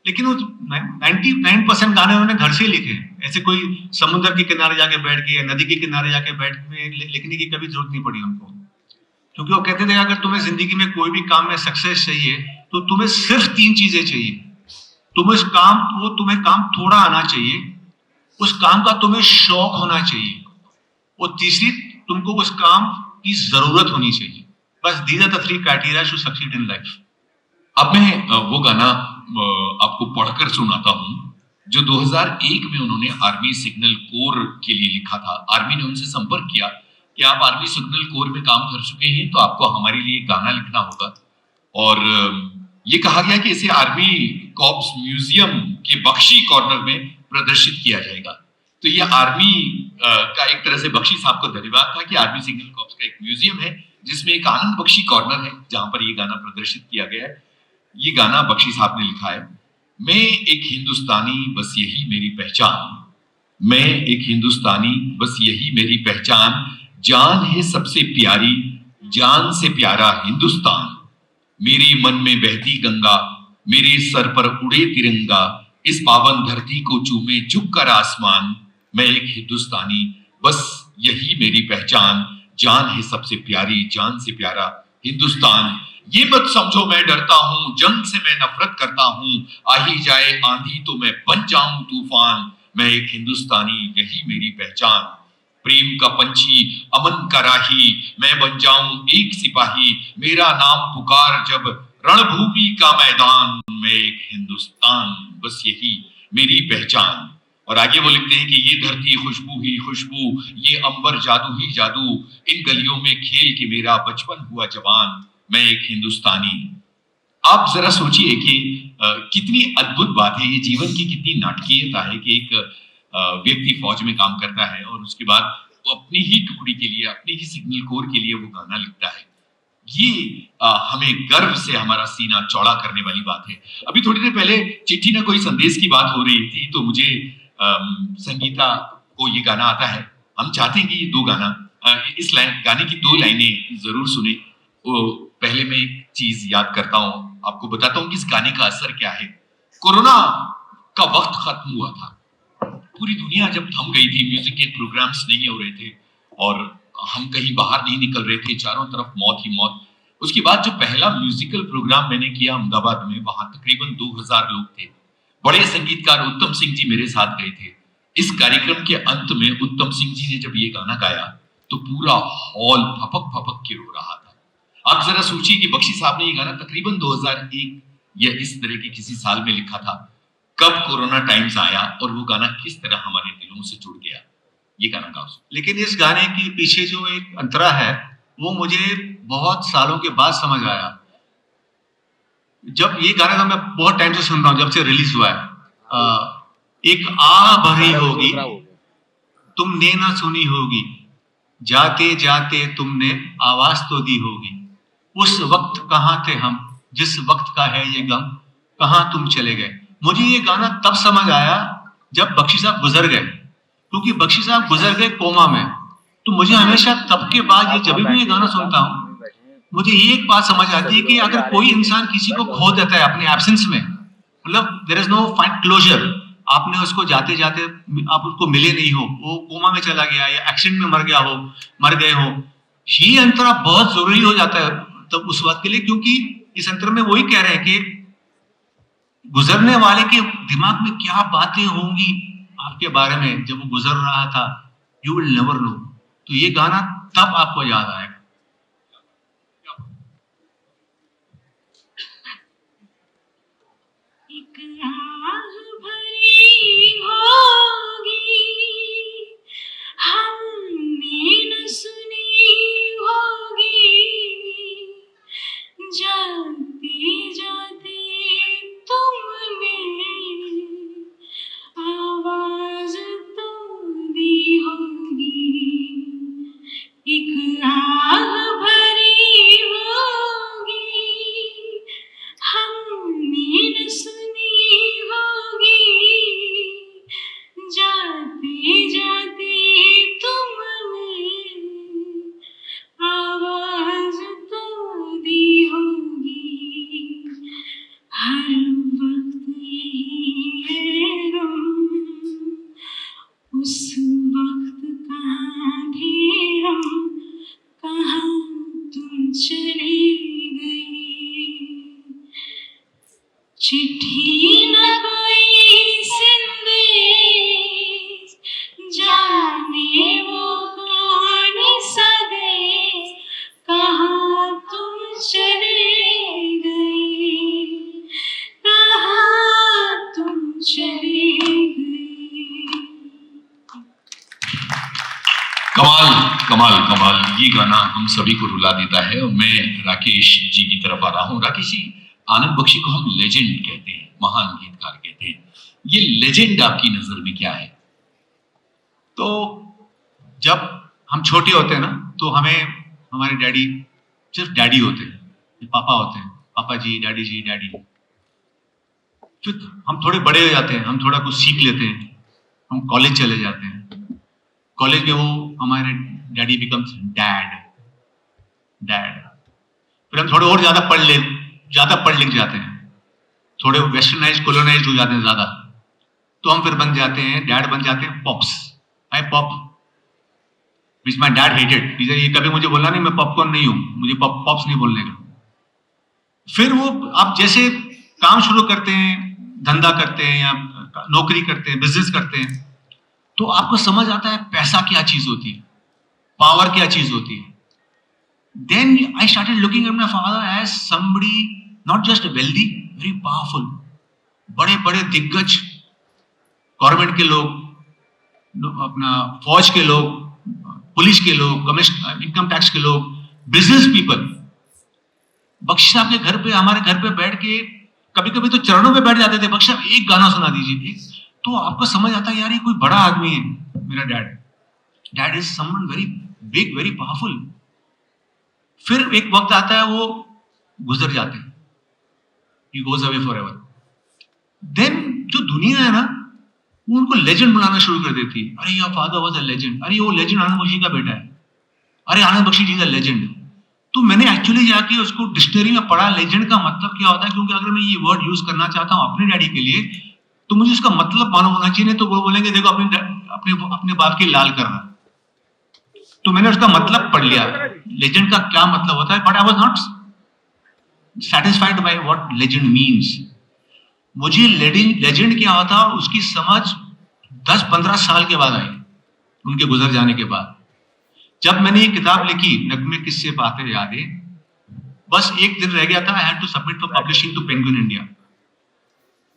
लेकिन वो 99% गाने उन्होंने घर से ही लिखे हैं। ऐसे कोई समुद्र के किनारे जाके बैठ के या नदी के किनारे जाके बैठ के लिखने की कभी जरूरत नहीं पड़ी उनको, क्योंकि वो कहते थे अगर तुम्हें जिंदगी में कोई भी काम में सक्सेस चाहिए तो तुम्हें सिर्फ 3 चीजें चाहिए। तुम्हें काम थोड़ा आना चाहिए, उस काम का तुम्हें शौक होना चाहिए, और तीसरी, तुमको उस काम की जरूरत होनी चाहिए। बस these are the 3 criteria to succeed in life. अब मैं वो गाना आपको पढ़कर सुनाता हूं जो 2001 में उन्होंने आर्मी सिग्नल कोर के लिए लिखा था। आर्मी ने उनसे संपर्क किया कि आप आर्मी सिग्नल कोर में काम कर चुके हैं, तो आपको हमारे लिए गाना लिखना होगा। और ये कहा गया कि इसे आर्मी कॉर्प्स म्यूजियम के बख्शी कॉर्नर में प्रदर्शित किया जाएगा। तो ये आर्मी का एक तरह से बख्शी साहब को धन्यवाद था कि आर्मी सिग्नल कॉर्प्स का एक म्यूजियम है जिसमें एक आनंद बख्शी कॉर्नर है जहां पर ये गाना प्रदर्शित किया गया है। ये गाना बख्शी साहब ने लिखा है। मैं एक हिंदुस्तानी, बस यही मेरी पहचान। मैं एक हिंदुस्तानी, बस यही मेरी पहचान। जान है सबसे प्यारी, जान से प्यारा हिंदुस्तान। मेरे मन में बहती गंगा, मेरे सर पर उड़े तिरंगा। इस पावन धरती को चूमे झुककर आसमान। मैं एक हिंदुस्तानी, बस यही मेरी पहचान। जान है सबसे प्यारी, जान से प्यारा हिंदुस्तान। ये मत समझो मैं डरता हूं, जंग से मैं नफरत करता हूं। आ ही जाए आंधी तो मैं बन जाऊं तूफान। मैं एक हिंदुस्तानी, यही मेरी पहचान। प्रेम का पंछी, अमन का राही, मैं बन जाऊं एक सिपाही। मेरा नाम पुकार जब रणभूमि का मैदान। मैं एक हिंदुस्तान, बस यही मेरी पहचान। और आगे वो लिखते हैं कि ये धरती खुशबू ही खुशबू, ये अंबर जादू ही जादू। इन गलियों में खेल के मेरा बचपन हुआ जवान। मैं एक हिंदुस्तानी। आप जरा सोचिए कि कितनी अद्भुत बात है, ये जीवन की कितनी नाटकीयता है कि एक व्यक्ति फौज में काम करता है और उसके बाद वो अपनी ही टुकड़ी के लिए, अपनी ही सिग्नल कोर के लिए वो गाना लिखता है। ये हमें गर्व से हमारा सीना चौड़ा करने वाली बात है। अभी थोड़ी देर पहले चिट्ठी ना कोई संदेश की बात हो रही थी, तो मुझे संगीता को ये गाना आता है। हम चाहते हैं कि ये 2 गाना, इस गाने की 2 लाइनें जरूर सुने। वो पहले मैं एक चीज याद करता हूं, आपको बताता हूं कि इस गाने का असर क्या है। कोरोना का वक्त खत्म हुआ था, पूरी दुनिया जब थम गई थी, म्यूजिक के प्रोग्राम्स नहीं हो रहे थे और हम कहीं बाहर नहीं निकल रहे थे, चारों तरफ मौत ही मौत। उसके बाद जो पहला म्यूजिकल प्रोग्राम मैंने किया अहमदाबाद में, वहां तकरीबन 2000 लोग थे। बड़े संगीतकार उत्तम सिंह जी मेरे साथ गए थे। इस कार्यक्रम के अंत में उत्तम सिंह जी ने जब ये गाना गाया तो पूरा हॉल फपक फपक के रो रहा था। आप जरा सोचिए कि बख्शी साहब ने ये गाना तकरीबन 2001 या इस तरह के किसी साल में लिखा था। कब कोरोना टाइम्स आया और वो गाना किस तरह हमारे दिलों से जुड़ गया। ये गाना गाओ। लेकिन इस गाने के पीछे जो एक अंतरा है वो मुझे बहुत सालों के बाद समझ आया। जब ये गाना तो मैं बहुत टाइम से सुन रहा हूँ, जब से रिलीज हुआ है। एक आ भरी होगी, तुमने ना सुनी होगी, जाते जाते तुमने आवाज तो दी होगी। उस वक्त कहाँ थे हम, जिस वक्त का है ये गम, कहाँ तुम चले गए। मुझे ये गाना तब समझ आया जब बख्शी साहब गुजर गए, क्योंकि बख्शी साहब गुजर गए कोमा में। तो मुझे हमेशा तब के बाद ये, जब भी ये गाना सुनता हूँ, मुझे ये एक बात समझ आती है कि अगर कोई इंसान किसी को खो देता है अपने एब्सेंस में, मतलब there is no final closure, आपने उसको जाते जाते आप उसको मिले नहीं हो, वो कोमा में चला गया या एक्सीडेंट में मर गए हो, ये अंतरा बहुत जरूरी हो जाता है तब उस वक्त के लिए। क्योंकि इस अंतर में वही कह रहे हैं कि गुजरने वाले के दिमाग में क्या बातें होंगी आपके बारे में जब वो गुजर रहा था, यू विल नेवर नो। तो ये गाना तब आपको याद आएगा। एक आह भरी होगी हमने हर वक्त यही है गम, उस वक्त कहाँ थे हम, कहाँ तुम चली गई। चिट्ठी न कोई संदेश, जाने वो कौन सा देश, कहाँ तुम चली गई, कहाँ तुम चली गई। कमाल कमाल कमाल, ये गाना हम सभी को रुला देता है। और मैं राकेश जी की तरफ आ रहा हूँ। राकेश जी, आनंद बख्शी को हम लेजेंड कहते हैं, महान गीतकार कहते हैं। ये लेजेंड आपकी नजर में क्या है? तो जब हम छोटे होते हैं ना, तो हमें हमारे डैडी सिर्फ डैडी होते हैं, पापा होते हैं, पापा जी, डैडी। फिर हम थोड़े बड़े हो जाते हैं, हम थोड़ा कुछ सीख लेते हैं, हम कॉलेज चले जाते हैं। कॉलेज में वो हमारे डैडी बिकम्स डैड। फिर हम थोड़े और ज्यादा पढ़ लिख जाते हैं, थोड़े वेस्टर्नाइज कोलोनाइज हो जाते हैं ज्यादा, तो हम फिर बन जाते हैं, डैड बन जाते हैं pops. I pop, which my dad hated. ये कभी मुझे बोला नहीं मैं पॉपकॉर्न नहीं हूं, मुझे पॉप्स नहीं बोलने का। फिर वो आप जैसे काम शुरू करते हैं, धंधा करते हैं या नौकरी करते हैं, बिजनेस करते हैं, तो आपको समझ आता है पैसा क्या चीज होती है, पावर क्या चीज होती है। Then I started looking at my father as somebody not just wealthy, very powerful. बड़े बड़े दिग्गज, गवर्नमेंट के लोग, अपना फौज के लोग, पुलिस के लोग, कमिश्नर, इनकम टैक्स के लोग, बिजनेस पीपल। बख्शी साहब के घर पे, हमारे घर पे बैठ के कभी कभी तो चरणों पे बैठ जाते थे, बख्शी साहब एक गाना सुना दीजिए, तो आपको समझ आता है यार ये कोई बड़ा आदमी है। मेरा dad is someone very big, very powerful. फिर एक वक्त आता है वो गुजर जाते हैं, he goes away forever. Then जो दुनिया है ना, वो उनको लेजेंड बनाना शुरू कर देती है। अरे your father was a legend, अरे वो लेजेंड आनंद बख्शी का बेटा है, अरे आनंद बख्शी जी का लेजेंड। तो मैंने एक्चुअली जाके उसको डिक्शनरी में पढ़ा, लेजेंड का मतलब क्या होता है, क्योंकि अगर मैं ये वर्ड यूज करना चाहता हूँ अपने डैडी के लिए, तो मुझे उसका मतलब मालूम होना चाहिए। नहीं तो वो बोलेंगे देखो अपने बाप की लाल कर रहा। तो मैंने उसका मतलब पढ़ लिया, लेजेंड का क्या मतलब होता है, but I was not satisfied by what legend means. मुझे लेजेंड क्या होता उसकी समझ 10-15 साल के बाद आई, उनके गुजर जाने के बाद। जब मैंने ये किताब लिखी, नगमे किस्से बातें यादें, बस एक दिन रह गया था, I had to submit for publishing to Penguin India.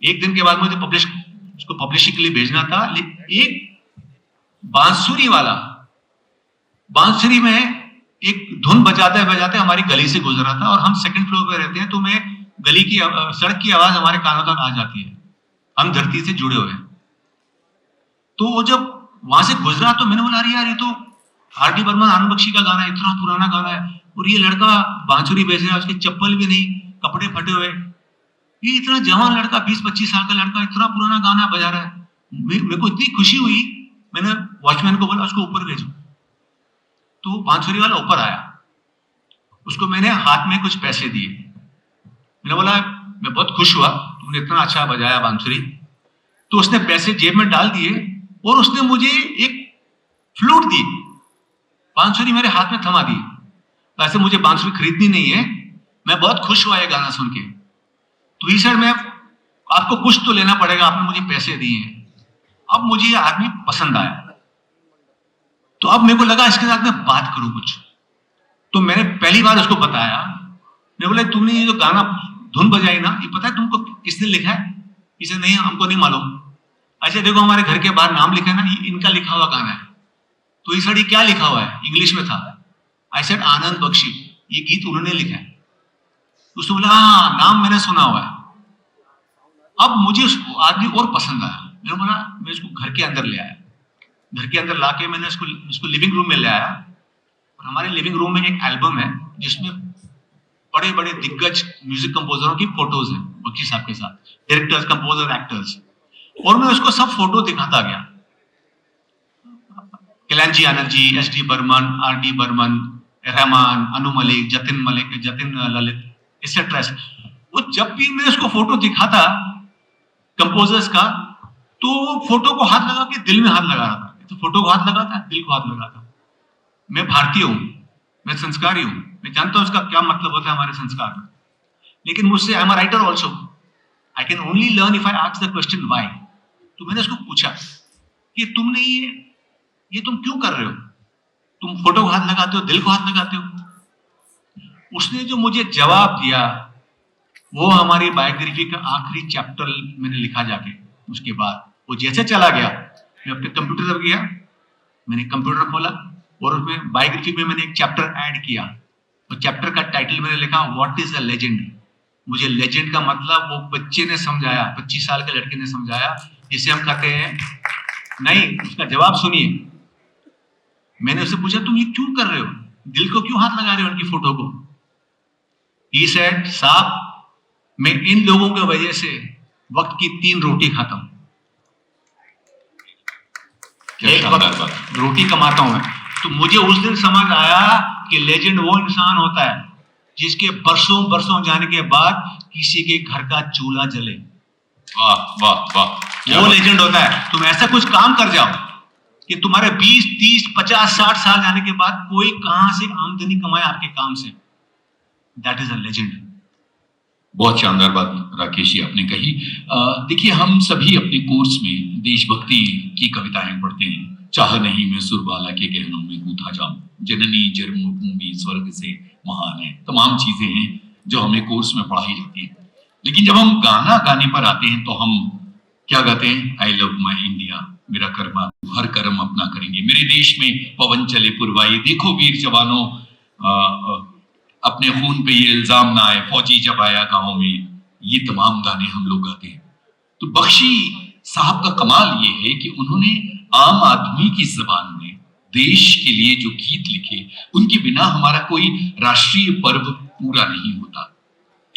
एक दिन के बाद मुझे उसको पब्लिशिंग के लिए भेजना था। एक बांसुरी वाला, बांसुरी में एक धुन बजाते बजाते हमारी गली से गुजरा था, और हम सेकंड फ्लोर पे रहते हैं, तो मैं गली की सड़क की आवाज हमारे कानों तक आ जाती है, हम धरती से जुड़े हुए हैं। तो वो जब वहां से गुजरा तो मैंने बोला अरे यार ये तो आर.डी. बर्मन, आनंद बख्शी का गाना है, इतना पुराना गाना है, और ये लड़का बांसुरी बेच रहा है, उसकी चप्पल भी नहीं, कपड़े फटे हुए, ये इतना जवान लड़का, 20-25 साल का लड़का इतना पुराना गाना बजा रहा है। मेरे को इतनी खुशी हुई, मैंने वॉचमैन को बोला उसको ऊपर भेजो। तो बांसुरी वाला ऊपर आया, उसको मैंने हाथ में कुछ पैसे दिए। मैंने बोला मैं बहुत खुश हुआ तुमने इतना अच्छा बजाया बांसुरी। तो उसने पैसे जेब में डाल दिए और उसने मुझे एक फ्लूट दी, बांसुरी मेरे हाथ में थमा दी। वैसे मुझे बांसुरी खरीदनी नहीं है, मैं बहुत खुश हुआ ये गाना सुन के। तो ही सर मैं आपको कुछ तो लेना पड़ेगा, आपने मुझे पैसे दिए हैं। अब मुझे ये आदमी पसंद आया, तो अब मेरे को लगा इसके साथ मैं बात करूं कुछ। तो मैंने पहली बार उसको बताया, मैं बोला तुमने ये जो गाना धुन बजाई ना, ये पता है तुमको किसने लिखा है? इसे नहीं, हमको नहीं मालूम। अच्छा देखो हमारे घर के बाहर नाम लिखा है ना, इनका लिखा हुआ गाना है। तो इस ये क्या लिखा हुआ है? इंग्लिश में था। आई सेड आनंद बख्शी, ये गीत उन्होंने लिखा है। उसने बोला हाँ नाम मैंने सुना हुआ है। अब मुझे उसको आदमी और पसंद आया। मैंने बोला मैं इसको घर के अंदर ले आया, घर के अंदर लाके मैंने उसको लिविंग रूम में ले आया। और हमारे लिविंग रूम में एक एल्बम है जिसमें बड़े बड़े दिग्गज म्यूजिक कंपोजरों की फोटोज हैं बख्शी साहब के साथ, डायरेक्टर्स, कंपोजर, एक्टर्स। और मैं उसको सब फोटो दिखाता गया, Kalyanji Anand ji, SD. Burman, RD. Burman, Rahman, Anu Malik, Jatin Lalit, etcetera. वो जब भी मैं उसको फोटो दिखाता कंपोजर्स का, तो फोटो को हाथ लगा के दिल में हाथ लगा रहा था। तो फोटो को हाथ लगाता, दिल को हाथ लगाता। मैं भारतीय हूं, मैं संस्कारी हूं, मैं जानता हूं उसका क्या मतलब होता है हमारे संस्कार में। लेकिन मुझसे, I am a writer also, I can only learn if I ask the question why. तो मैंने उसको पूछा कि तुमने ये तुम क्यों कर रहे हो? तुम फोटो को हाथ लगाते हो, दिल को हाथ लगाते हो। उसने जो मुझे जवाब दिया, वो हमारी बायोग्राफी का आखिरी चैप्टर मैंने लिखा जाके। उसके बाद वो जैसे चला गया, मैं अपने कंप्यूटर पर गया, मैंने कंप्यूटर खोला और उसमें बायोग्राफी में मैंने एक चैप्टर ऐड किया। और चैप्टर का टाइटल मैंने लिखा व्हाट इज अ लेजेंड। मुझे लेजेंड का मतलब वो बच्चे ने समझाया, 25 साल के लड़के ने समझाया, जिसे हम कहते हैं नहीं। उसका जवाब सुनिए। मैंने उससे पूछा तुम ये क्यों कर रहे हो, दिल को क्यों हाथ लगा रहे हो उनकी फोटो को? He said, साहब मैं इन लोगों की वजह से वक्त की 3 रोटी खाता हूं, एक वक्त रोटी कमाता हूं मैं। तो मुझे उस दिन समझ आया कि लेजेंड वो इंसान होता है जिसके बरसों बरसों जाने के बाद किसी के घर का चूल्हा जले। वाह वाह वाह, वो लेजेंड होता है। तुम ऐसा कुछ काम कर जाओ कि तुम्हारे 20, 30, 50, 60 साल जाने के बाद कोई कहां से आमदनी कमाए आपके काम से। That is a legend. बहुत शानदार बात राकेश जी आपने कही। देखिए, हम सभी अपने कोर्स में देशभक्ति की कविताएं पढ़ते हैं। चाह नहीं मैं सुरबाला के गहनों में गूंथा जाऊं, जननी जन्मभूमि स्वर्ग से महान है। तमाम चीजें हैं जो हमें कोर्स में पढ़ाई जाती हैं। लेकिन जब हम गाना गाने पर आते हैं तो हम क्या गाते हैं? आई लव माई इंडिया, मेरा कर्मा हर कर्म अपना करेंगे, मेरे देश में पवन चले पुरवाई, देखो वीर जवानों अपने खून पे ये इल्जाम ना आए, फौजी जब आया गांव में। ये तमाम गाने हम लोग गाते हैं। तो बख्शी साहब का कमाल ये है कि उन्होंने आम आदमी की जबान में देश के लिए जो गीत लिखे, उनके बिना हमारा कोई राष्ट्रीय पर्व पूरा नहीं होता।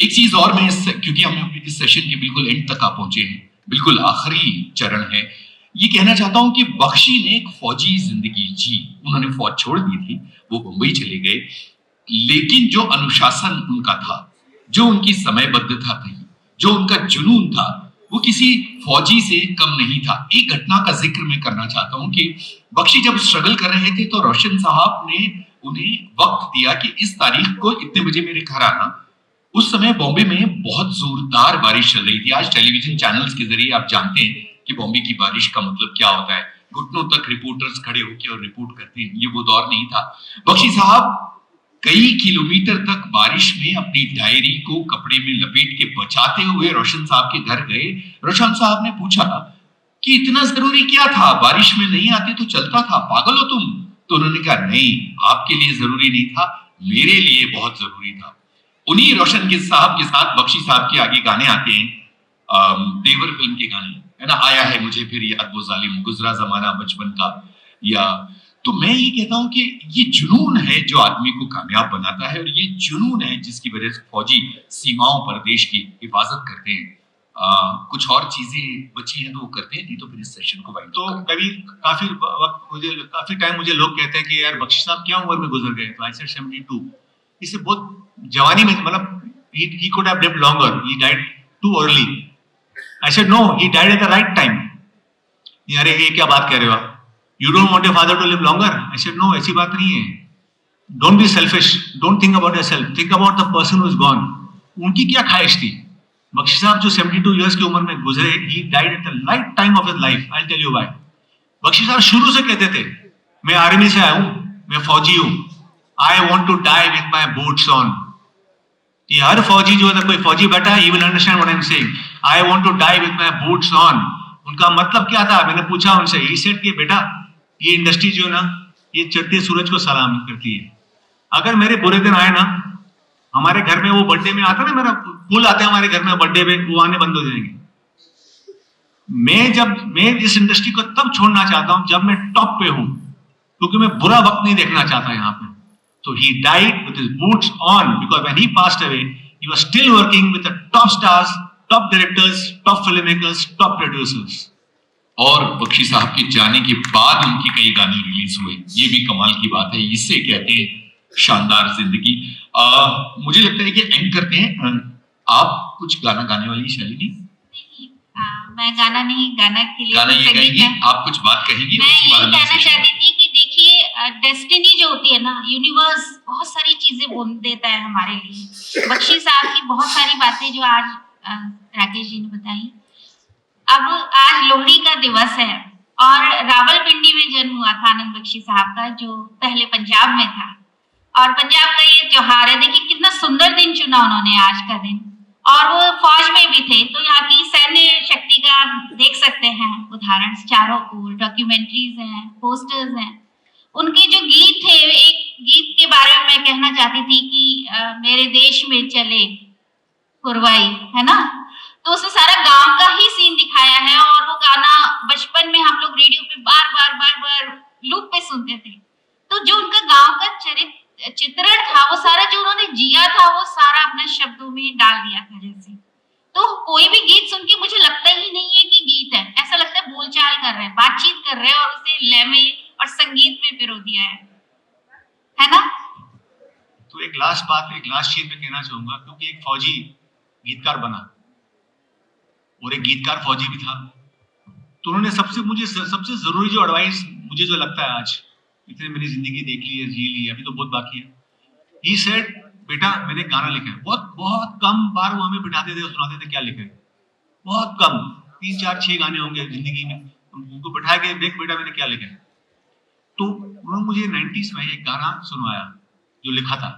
एक चीज और मैं क्योंकि हम इस सेशन के बिल्कुल एंड तक आ पहुंचे हैं, बिल्कुल आखिरी चरण है, ये कहना चाहता हूं कि बख्शी ने एक फौजी जिंदगी जी। उन्होंने फौज छोड़ दी थी, वो मुंबई चले गए, लेकिन जो अनुशासन उनका था, जो उनकी समयबद्धता थी, जो उनका जुनून था, वो किसी फौजी से कम नहीं था। एक घटना का जिक्र मैं करना चाहता हूं कि बख्शी जब स्ट्रगल कर रहे थे तो रोशन साहब ने उन्हें वक्त दिया कि इस तारीख को इतने बजे मेरे घर आना। उस समय बॉम्बे में बहुत जोरदार बारिश चल रही थी। आज टेलीविजन चैनल्स के जरिए आप जानते हैं कि बॉम्बे की बारिश का मतलब क्या होता है। घुटनों तक रिपोर्टर्स खड़े होकर और रिपोर्ट करते हैं। ये वो दौर नहीं था। बख्शी साहब कई किलोमीटर तक बारिश में अपनी डायरी को कपड़े में लपेट के बचाते हुए रोशन साहब के घर गए। रोशन साहब ने पूछा कि इतना जरूरी क्या था, बारिश में नहीं आते तो चलता था, पागल हो तुम? तो उन्होंने कहा नहीं, आपके लिए जरूरी नहीं था, मेरे लिए बहुत जरूरी था। उन्हीं रोशन के साहब के साथ बख्शी साहब के आगे गाने आते हैं, देवर फिल्म के गाने, है ना, आया है मुझे फिर याद वो जालिम, गुजरा जमाना बचपन का। या तो मैं ये कहता हूं कि ये जुनून है जो आदमी को कामयाब बनाता है, और ये जुनून है जिसकी वजह से फौजी सीमाओं पर देश की हिफाजत करते हैं। कुछ और चीजें बची हैं तो वो करते हैं, नहीं तो फिर इस सेशन को वाइंड तो कभी काफी टाइम मुझे लोग कहते हैं कि यार बख्शी साहब क्या उम्र में गुजर गए? तो आई सेड 72। इससे बहुत जवानी में, मतलब he could have lived longer, he died too early. I said no, he died at the right time. अरे ये क्या बात कह रहे हो आप? You don't want your father to live longer? I said no, ऐसी बात नहीं है। Don't be selfish, don't think about yourself, think about the person who is gone. उनकी क्या ख्वाहिश थी? बख्शी साहब जो 72 इयर्स की उम्र में गुजरे, he died at the right time of his life. I'll tell you why. Bakshi साहब शुरू से कहते थे मैं आर्मी से आया हूं, मैं फौजी हूं, I want to die with my boots on. ये हर फौजी जो है, कोई फौजी बैठा है, he will understand what I'm saying. I want to die with my boots on. उनका मतलब क्या था? मैंने पूछा उनसे, he said कि बेटा ये इंडस्ट्री जो है ना, ये चढ़ते सूरज को सलाम करती है। अगर मेरे बुरे दिन आए ना, हमारे घर में वो बर्थडे में आता ना, मेरा फूल आते हैं हमारे घर में बर्थडे में, वो आने बंद हो जाएंगे। मैं इस इंडस्ट्री को तब छोड़ना चाहता हूं जब मैं टॉप पे हूं, क्योंकि मैं बुरा वक्त नहीं देखना चाहता यहाँ पे। तो he died with his boots on because when he passed away, he was still working with the top stars, top directors, top filmmakers, top producers. और बख्शी साहब के जाने के बाद उनकी कई गाने रिलीज हुए, ये भी कमाल की बात है। इससे कहते हैं शानदार जिंदगी। मुझे लगता है कि एंड करते हैं। आप कुछ गाना गाने वाली शालिनी? नहीं, मैं गाना नहीं, गाना के लिए गाना तो ये संगीत कहेंगी, है। आप कुछ बात कहेंगी, मैं उसके बाद यही हम कहना session चाहती थी कि देखिए डेस्टिनी जो होती है ना, यूनिवर्स बहुत सारी चीजें बुन देता है हमारे लिए। बख्शी साहब की बहुत सारी बातें जो आज राकेश जी ने बताई। अब आज लोहड़ी का दिवस है और रावलपिंडी में जन्म हुआ था आनंद बख्शी साहब का, जो पहले पंजाब में था। और पंजाब का ये त्योहार है, देखिए कितना सुंदर दिन चुना उन्होंने आज का दिन। और वो फौज में भी थे, तो यहाँ की सैन्य शक्ति का आप देख सकते हैं उदाहरण, चारों ओर डॉक्यूमेंट्रीज हैं, पोस्टर्स हैं। उनके जो गीत थे, एक गीत के बारे में मैं कहना चाहती थी कि मेरे देश में चले कुरवाई, है ना। तो उसमें सारा गांव का ही सीन दिखाया है और वो गाना बचपन में हम लोग रेडियो पे बार बार लूप पे सुनते थे। तो जो उनका गांव का चित्रण था, वो सारा जो उन्होंने जिया था, वो सारा अपने शब्दों में डाल दिया था जैसे। तो कोई भी गीत सुन के मुझे लगता ही नहीं है कि गीत है, ऐसा लगता है बोलचाल कर रहे हैं, बातचीत कर रहे हैं और उसे लय में और संगीत में पिरो दिया है ना। तो एक लास्ट चीज मैं कहना चाहूंगा, क्योंकि एक फौजी गीतकार बना और एक गीतकार फौजी भी था, तो उन्होंने सबसे जरूरी जो एडवाइस मुझे जो लगता है, आज इतने मेरी जिंदगी देख ली है, जी ली है, अभी तो बहुत बाकी है। ही सेड, बेटा मैंने गाना लिखा है। बहुत कम बार वो हमें बिठाते थे और सुनाते थे क्या लिखा है, बहुत कम, 3 4 6 गाने होंगे जिंदगी में, उनको बिठा के देख बेटा मैंने क्या लिखा है। तो उन्होंने मुझे 90s में एक गाना सुनवाया जो लिखा था।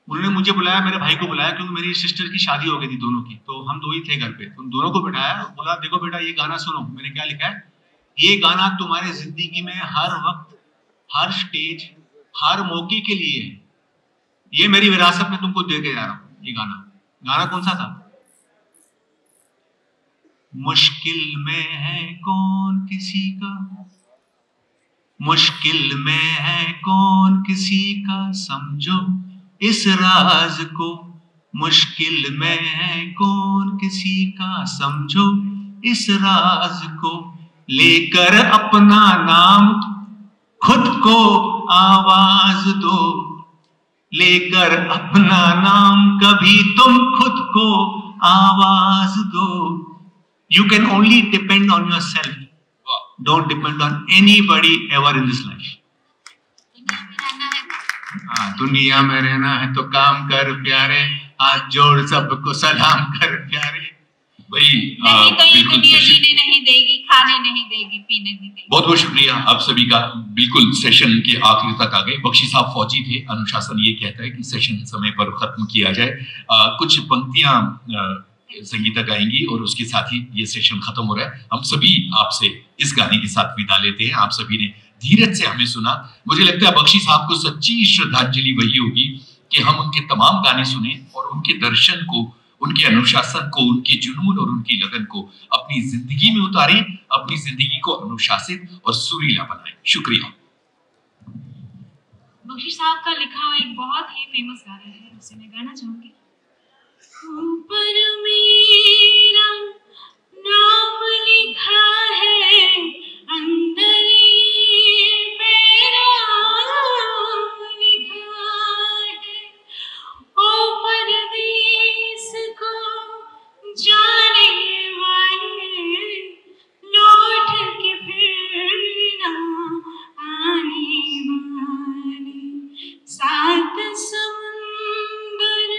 उन्होंने मुझे बुलाया, मेरे भाई को बुलाया, क्योंकि मेरी सिस्टर की शादी हो गई थी दोनों की, तो हम दो ही थे घर पे। तो उन दोनों को बिठाया, बोला देखो बेटा ये गाना सुनो, मैंने क्या लिखा है, ये गाना तुम्हारे जिंदगी में हर वक्त, हर स्टेज, हर मौके के लिए है, ये मेरी विरासत में तुमको दे के जा रहा हूं। ये गाना कौन सा था? मुश्किल में है कौन किसी का, मुश्किल में है कौन किसी का, समझो इस राज को, मुश्किल में है कौन किसी का, समझो इस राज को, लेकर अपना नाम खुद को आवाज दो, लेकर अपना नाम कभी तुम खुद को आवाज दो। You can only depend on yourself. Don't depend on anybody ever in this life. दुनिया में रहना है तो काम कर प्यारे, हाथ जोड़ सबको सलाम कर प्यारे। भाई नहीं तो ये बिल्कुल दुनिया सेशन, जीने नहीं देगी, खाने नहीं देगी, पीने नहीं देगी। बहुत बहुत शुक्रिया आप सभी का। बिल्कुल सेशन के आखिर तक आ गए। बख्शी साहब फौजी थे, अनुशासन ये कहता है कि सेशन समय पर खत्म किया जाए। कुछ पंक्तियां संगीता गाएंगी और उसके साथ ही ये सेशन खत्म हो रहा है। हम सभी आपसे इस गाने के साथ विदा लेते हैं। आप सभी ने धीरज से हमें सुना। मुझे लगता है बख्शी साहब को सच्ची श्रद्धांजलि वही होगी कि हम उनके तमाम गाने सुने और उनके दर्शन को, उनके अनुशासन को, उनके जुनून और उनकी लगन को अपनी जिंदगी में उतारें, अपनी जिंदगी को अनुशासित और सुरीला बनाएं। शुक्रिया। बख्शी साहब का लिखा हुआ एक बहुत ही फेमस गाना है, उसे मैं गाना चाहूंगी। ऊपर मेरा नाम लिखा है, अंदर ये मेरा नाम लिखा है, ओ परदेस को जाने वाले, लौट के फिर ना आने वाले, सात समुंदर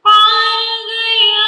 पार गया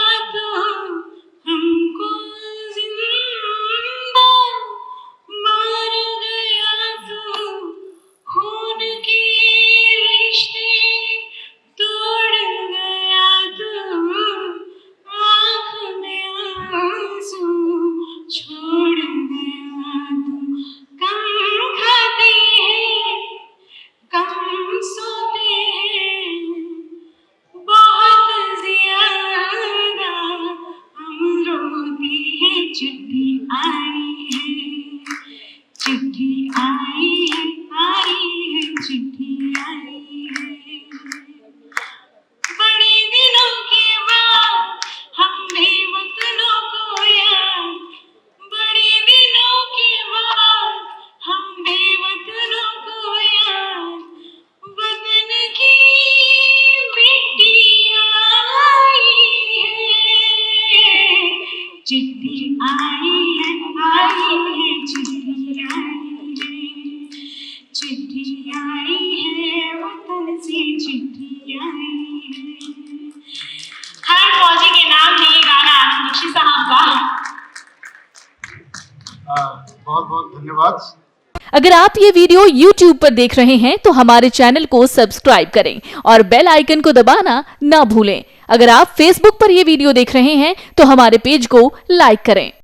धन्यवाद। अगर आप ये वीडियो YouTube पर देख रहे हैं तो हमारे चैनल को सब्सक्राइब करें और बेल आइकन को दबाना ना भूलें। अगर आप Facebook पर ये वीडियो देख रहे हैं तो हमारे पेज को लाइक करें।